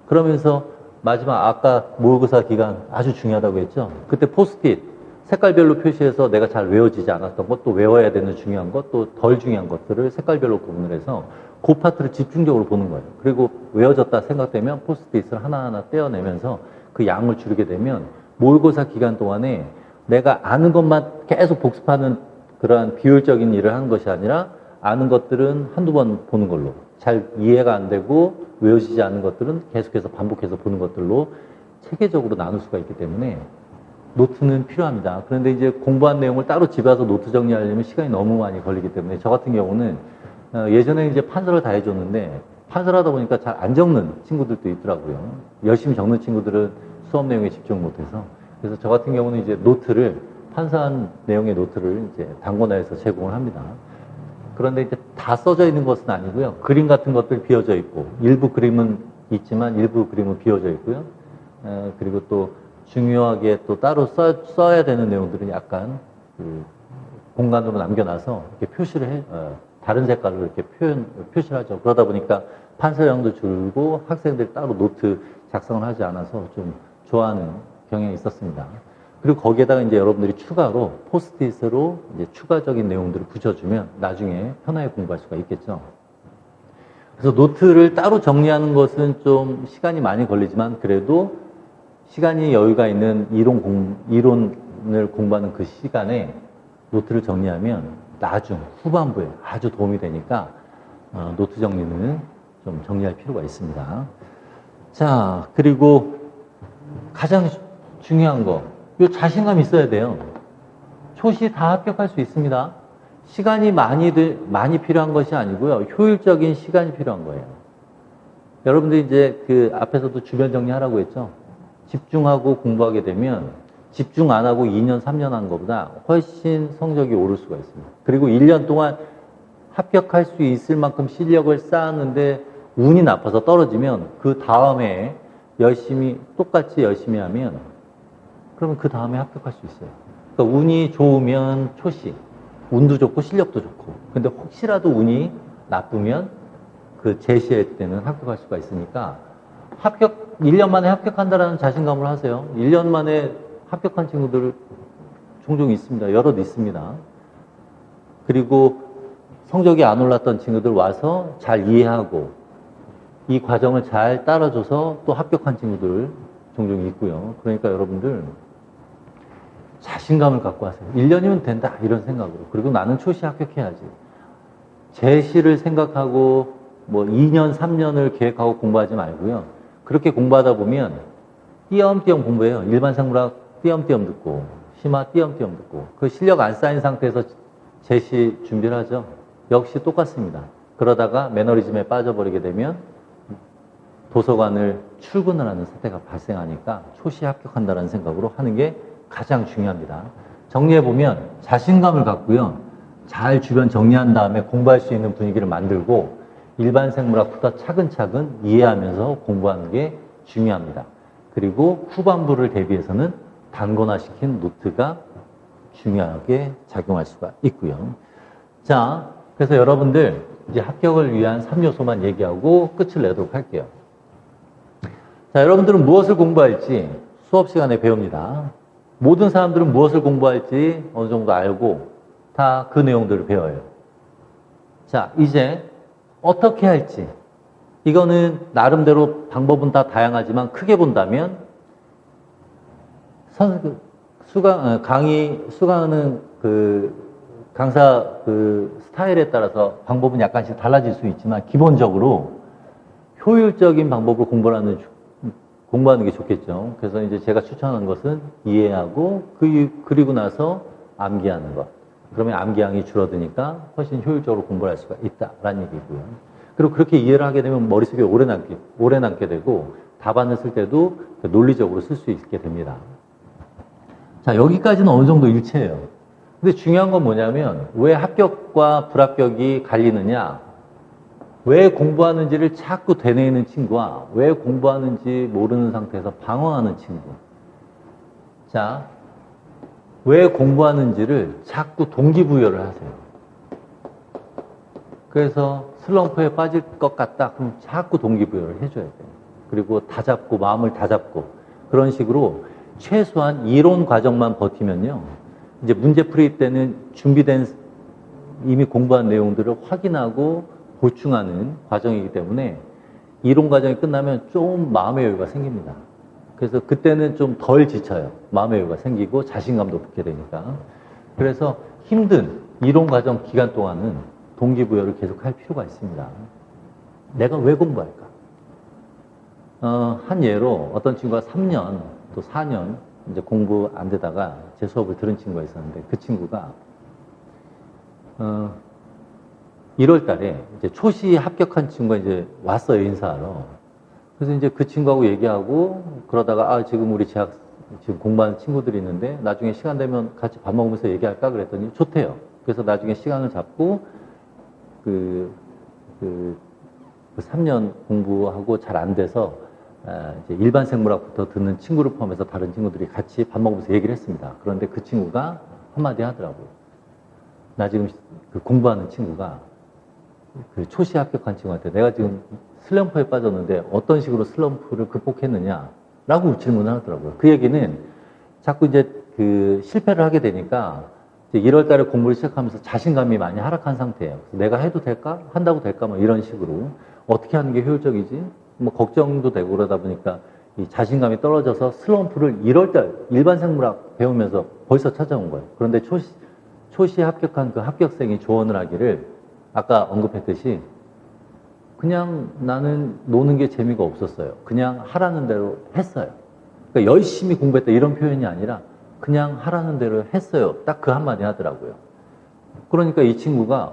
그러면서 마지막 아까 모의고사 기간 아주 중요하다고 했죠. 그때 포스트잇 색깔별로 표시해서 내가 잘 외워지지 않았던 것, 또 외워야 되는 중요한 것, 또 덜 중요한 것들을 색깔별로 구분을 해서 그 파트를 집중적으로 보는 거예요. 그리고 외워졌다 생각되면 포스트잇을 하나하나 떼어내면서 그 양을 줄이게 되면 모의고사 기간 동안에 내가 아는 것만 계속 복습하는 그러한 비효율적인 일을 하는 것이 아니라 아는 것들은 한두 번 보는 걸로 잘 이해가 안 되고 외워지지 않는 것들은 계속해서 반복해서 보는 것들로 체계적으로 나눌 수가 있기 때문에 노트는 필요합니다. 그런데 이제 공부한 내용을 따로 집에 와서 노트 정리하려면 시간이 너무 많이 걸리기 때문에 저 같은 경우는 예전에 이제 판서를 다 해줬는데 판서를 하다 보니까 잘 안 적는 친구들도 있더라고요. 열심히 적는 친구들은 수업 내용에 집중 못해서 그래서 저 같은 경우는 이제 노트를 판사한 내용의 노트를 이제 단권화해서 제공을 합니다. 그런데 이제 다 써져 있는 것은 아니고요. 그림 같은 것들 비어져 있고, 일부 그림은 있지만 일부 그림은 비어져 있고요. 그리고 또 중요하게 또 따로 써야 되는 내용들은 약간 그 공간으로 남겨놔서 이렇게 표시를 다른 색깔로 이렇게 표시를 하죠. 그러다 보니까 판서량도 줄고 학생들이 따로 노트 작성을 하지 않아서 좀 좋아하는 경향이 있었습니다. 그리고 거기에다가 이제 여러분들이 추가로 포스트잇으로 이제 추가적인 내용들을 붙여주면 나중에 편하게 공부할 수가 있겠죠. 그래서 노트를 따로 정리하는 것은 좀 시간이 많이 걸리지만 그래도 시간이 여유가 있는 이론을 공부하는 그 시간에 노트를 정리하면 나중 후반부에 아주 도움이 되니까 노트 정리는 좀 정리할 필요가 있습니다. 자, 그리고 가장 중요한 거, 이 자신감 있어야 돼요. 초시 다 합격할 수 있습니다. 시간이 많이 필요한 것이 아니고요. 효율적인 시간이 필요한 거예요. 여러분들이 이제 그 앞에서도 주변 정리하라고 했죠. 집중하고 공부하게 되면 집중 안 하고 2년, 3년 한 것보다 훨씬 성적이 오를 수가 있습니다. 그리고 1년 동안 합격할 수 있을 만큼 실력을 쌓았는데 운이 나빠서 떨어지면 그 다음에 똑같이 열심히 하면 그러면 그 다음에 합격할 수 있어요. 그러니까 운이 좋으면 초시, 운도 좋고 실력도 좋고. 근데 혹시라도 운이 나쁘면 그 제시할 때는 합격할 수가 있으니까 1년 만에 합격한다라는 자신감을 하세요. 1년 만에 합격한 친구들 종종 있습니다. 여럿 있습니다. 그리고 성적이 안 올랐던 친구들 와서 잘 이해하고 이 과정을 잘 따라줘서 또 합격한 친구들 종종 있고요. 그러니까 여러분들 자신감을 갖고 하세요. 1년이면 된다 이런 생각으로. 그리고 나는 초시 합격해야지. 제시를 생각하고 뭐 2년, 3년을 계획하고 공부하지 말고요. 그렇게 공부하다 보면 띄엄띄엄 공부해요. 일반 생물학 띄엄띄엄 듣고 심화 띄엄띄엄 듣고 그 실력 안 쌓인 상태에서 제시 준비를 하죠. 역시 똑같습니다. 그러다가 매너리즘에 빠져버리게 되면 도서관을 출근을 하는 사태가 발생하니까 초시 합격한다는 생각으로 하는 게 가장 중요합니다. 정리해보면 자신감을 갖고요. 잘 주변 정리한 다음에 공부할 수 있는 분위기를 만들고 일반 생물학부터 차근차근 이해하면서 공부하는 게 중요합니다. 그리고 후반부를 대비해서는 단권화시킨 노트가 중요하게 작용할 수가 있고요. 자, 그래서 여러분들 이제 합격을 위한 3요소만 얘기하고 끝을 내도록 할게요. 자, 여러분들은 무엇을 공부할지 수업 시간에 배웁니다. 모든 사람들은 무엇을 공부할지 어느 정도 알고 다 그 내용들을 배워요. 자, 이제 어떻게 할지. 이거는 나름대로 방법은 다 다양하지만 크게 본다면 수강하는 강사 스타일에 따라서 방법은 약간씩 달라질 수 있지만 기본적으로 효율적인 방법을 공부하는 게 좋겠죠. 그래서 이제 제가 추천하는 것은 이해하고 그리고 나서 암기하는 것. 그러면 암기량이 줄어드니까 훨씬 효율적으로 공부를 할 수가 있다라는 얘기고요. 그리고 그렇게 이해를 하게 되면 머릿속에 오래 남게 되고 답안을 쓸 때도 논리적으로 쓸 수 있게 됩니다. 자, 여기까지는 어느 정도 일치해요. 근데 중요한 건 뭐냐면 왜 합격과 불합격이 갈리느냐? 왜 공부하는지를 자꾸 되뇌이는 친구와 왜 공부하는지 모르는 상태에서 방황하는 친구. 자, 왜 공부하는지를 자꾸 동기부여를 하세요. 그래서 슬럼프에 빠질 것 같다. 그럼 자꾸 동기부여를 해줘야 돼요. 그리고 다잡고 마음을 다잡고 그런 식으로 최소한 이론 과정만 버티면요. 이제 문제 풀이 때는 준비된 이미 공부한 내용들을 확인하고 보충하는 과정이기 때문에 이론 과정이 끝나면 좀 마음의 여유가 생깁니다. 그래서 그때는 좀 덜 지쳐요. 마음의 여유가 생기고 자신감도 붙게 되니까. 그래서 힘든 이론 과정 기간 동안은 동기부여를 계속 할 필요가 있습니다. 내가 왜 공부할까? 한 예로 어떤 친구가 3년 또 4년 이제 공부 안 되다가 제 수업을 들은 친구가 있었는데 그 친구가 1월 달에 이제 초시 합격한 친구가 이제 왔어요, 인사하러. 그래서 이제 그 친구하고 얘기하고 그러다가 지금 우리 지금 공부하는 친구들이 있는데 나중에 시간 되면 같이 밥 먹으면서 얘기할까 그랬더니 좋대요. 그래서 나중에 시간을 잡고 그 3년 공부하고 잘 안 돼서 이제 일반 생물학부터 듣는 친구를 포함해서 다른 친구들이 같이 밥 먹으면서 얘기를 했습니다. 그런데 그 친구가 한마디 하더라고요. 나 지금 공부하는 친구가 그 초시 합격한 친구한테 내가 지금 슬럼프에 빠졌는데 어떤 식으로 슬럼프를 극복했느냐라고 질문을 하더라고요. 그 얘기는 자꾸 이제 그 실패를 하게 되니까 1월 달에 공부를 시작하면서 자신감이 많이 하락한 상태예요. 그래서 내가 해도 될까? 한다고 될까? 뭐 이런 식으로. 어떻게 하는 게 효율적이지? 뭐 걱정도 되고 그러다 보니까 이 자신감이 떨어져서 슬럼프를 1월 달 일반 생물학 배우면서 벌써 찾아온 거예요. 그런데 초시에 합격한 그 합격생이 조언을 하기를 아까 언급했듯이 그냥 나는 노는 게 재미가 없었어요. 그냥 하라는 대로 했어요. 그러니까 열심히 공부했다 이런 표현이 아니라 그냥 하라는 대로 했어요. 딱 그 한마디 하더라고요. 그러니까 이 친구가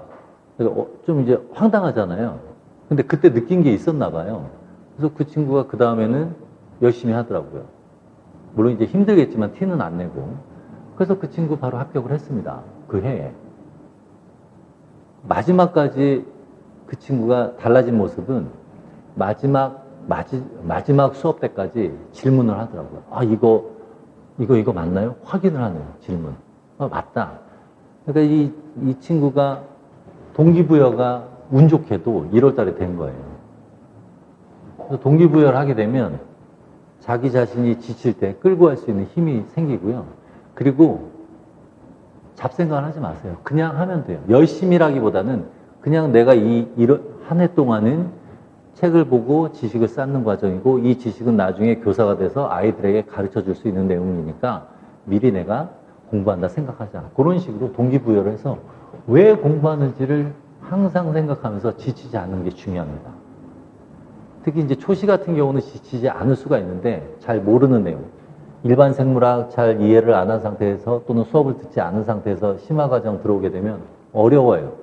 좀 이제 황당하잖아요. 근데 그때 느낀 게 있었나 봐요. 그래서 그 친구가 그 다음에는 열심히 하더라고요. 물론 이제 힘들겠지만 티는 안 내고. 그래서 그 친구 바로 합격을 했습니다. 그 해에. 마지막까지 그 친구가 달라진 모습은 마지막 수업 때까지 질문을 하더라고요. 아, 이거 맞나요? 확인을 하네요, 질문. 맞다. 그러니까 이 친구가 동기부여가 운 좋게도 1월 달에 된 거예요. 그래서 동기부여를 하게 되면 자기 자신이 지칠 때 끌고 갈 수 있는 힘이 생기고요. 그리고 잡생각을 하지 마세요. 그냥 하면 돼요. 열심히라기보다는 그냥 내가 한 해 동안은 책을 보고 지식을 쌓는 과정이고 이 지식은 나중에 교사가 돼서 아이들에게 가르쳐 줄 수 있는 내용이니까 미리 내가 공부한다 생각하자. 그런 식으로 동기부여를 해서 왜 공부하는지를 항상 생각하면서 지치지 않는 게 중요합니다. 특히 이제 초시 같은 경우는 지치지 않을 수가 있는데 잘 모르는 내용. 일반 생물학 잘 이해를 안 한 상태에서 또는 수업을 듣지 않은 상태에서 심화과정 들어오게 되면 어려워요.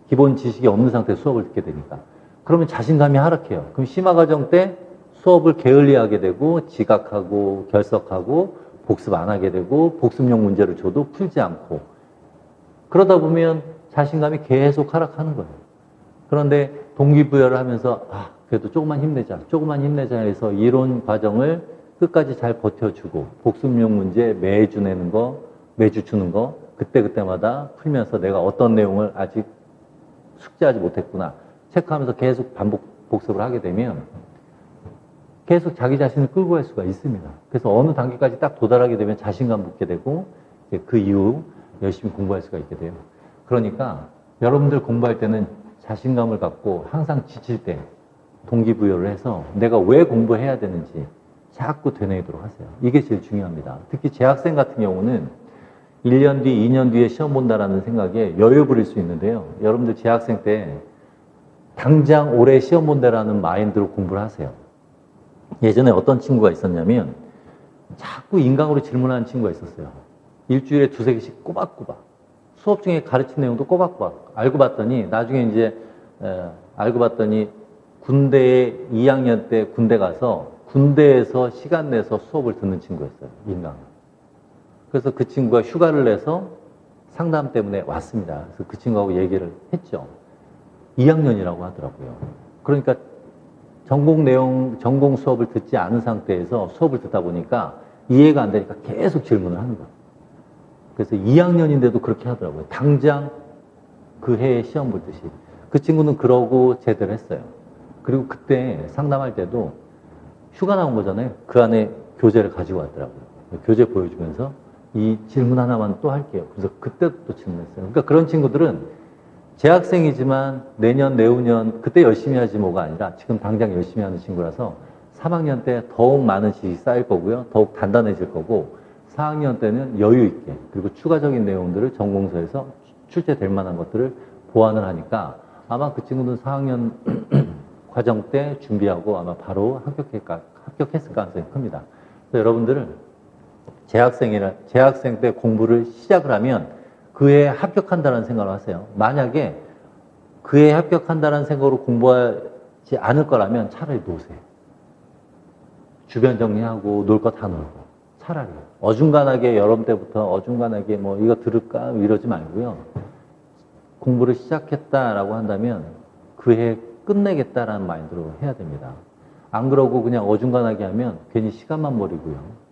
기본 지식이 없는 상태에서 수업을 듣게 되니까. 그러면 자신감이 하락해요. 그럼 심화과정 때 수업을 게을리하게 되고 지각하고 결석하고 복습 안 하게 되고 복습용 문제를 줘도 풀지 않고 그러다 보면 자신감이 계속 하락하는 거예요. 그런데 동기부여를 하면서 그래도 조금만 힘내자 해서 이론 과정을 끝까지 잘 버텨주고 복습용 문제 매주 내는 거, 매주 주는 거 그때마다 풀면서 내가 어떤 내용을 아직 숙지하지 못했구나 체크하면서 계속 복습을 하게 되면 계속 자기 자신을 끌고 갈 수가 있습니다. 그래서 어느 단계까지 딱 도달하게 되면 자신감 붙게 되고 그 이후 열심히 공부할 수가 있게 돼요. 그러니까 여러분들 공부할 때는 자신감을 갖고 항상 지칠 때 동기부여를 해서 내가 왜 공부해야 되는지 자꾸 되뇌이도록 하세요. 이게 제일 중요합니다. 특히 재학생 같은 경우는 1년 뒤, 2년 뒤에 시험 본다라는 생각에 여유 부릴 수 있는데요. 여러분들 재학생 때 당장 올해 시험 본다라는 마인드로 공부를 하세요. 예전에 어떤 친구가 있었냐면 자꾸 인강으로 질문하는 친구가 있었어요. 일주일에 2-3개씩 꼬박꼬박. 수업 중에 가르친 내용도 꼬박꼬박. 알고 봤더니 군대에 2학년 때 군대 가서 군대에서 시간 내서 수업을 듣는 친구였어요. 인강. 그래서 그 친구가 휴가를 내서 상담 때문에 왔습니다. 그래서 그 친구하고 얘기를 했죠. 2학년이라고 하더라고요. 그러니까 전공 수업을 듣지 않은 상태에서 수업을 듣다 보니까 이해가 안 되니까 계속 질문을 하는 거예요. 그래서 2학년인데도 그렇게 하더라고요. 당장 그 해에 시험 볼 듯이. 그 친구는 그러고 제대로 했어요. 그리고 그때 상담할 때도 휴가 나온 거잖아요. 그 안에 교재를 가지고 왔더라고요. 교재 보여주면서 이 질문 하나만 또 할게요. 그래서 그때 또 질문했어요. 그러니까 그런 친구들은 재학생이지만 내년, 내후년 그때 열심히 하지 뭐가 아니라 지금 당장 열심히 하는 친구라서 3학년 때 더욱 많은 지식이 쌓일 거고요. 더욱 단단해질 거고 4학년 때는 여유 있게 그리고 추가적인 내용들을 전공서에서 출제될 만한 것들을 보완을 하니까 아마 그 친구는 4학년 과정 때 준비하고 아마 바로 합격했을 가능성이 큽니다. 그래서 여러분들은 재학생 때 공부를 시작을 하면 그해 합격한다는 생각을 하세요. 만약에 그해 합격한다는 생각으로 공부하지 않을 거라면 차라리 노세요. 주변 정리하고 놀 거 다 놀고 차라리 어중간하게 여름 때부터 어중간하게 뭐 이거 들을까 이러지 말고요. 공부를 시작했다라고 한다면 그해 끝내겠다라는 마인드로 해야 됩니다. 안 그러고 그냥 어중간하게 하면 괜히 시간만 버리고요.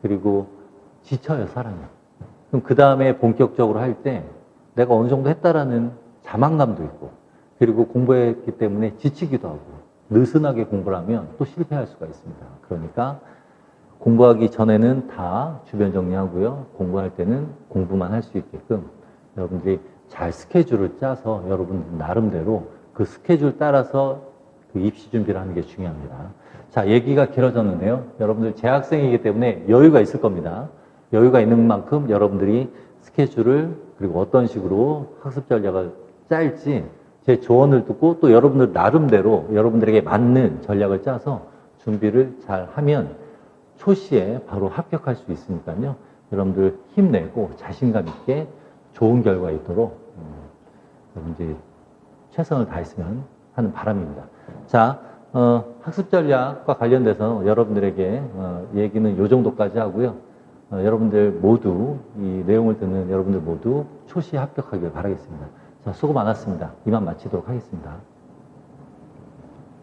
그리고 지쳐요, 사람이. 그럼 그 다음에 본격적으로 할 때 내가 어느 정도 했다라는 자만감도 있고 그리고 공부했기 때문에 지치기도 하고 느슨하게 공부를 하면 또 실패할 수가 있습니다. 그러니까 공부하기 전에는 다 주변 정리하고요. 공부할 때는 공부만 할 수 있게끔 여러분들이 잘 스케줄을 짜서 여러분들 나름대로 그 스케줄 따라서 그 입시 준비를 하는 게 중요합니다. 자, 얘기가 길어졌는데요. 여러분들 재학생이기 때문에 여유가 있을 겁니다. 여유가 있는 만큼 여러분들이 스케줄을 그리고 어떤 식으로 학습 전략을 짤지 제 조언을 듣고 또 여러분들 나름대로 여러분들에게 맞는 전략을 짜서 준비를 잘 하면 초시에 바로 합격할 수 있으니까요. 여러분들 힘내고 자신감 있게 좋은 결과 있도록 여러분들이 최선을 다했으면 하는 바람입니다. 자, 학습 전략과 관련돼서 여러분들에게 얘기는 이 정도까지 하고요. 여러분들 모두 이 내용을 듣는 여러분들 모두 초시에 합격하길 바라겠습니다. 자, 수고 많았습니다. 이만 마치도록 하겠습니다.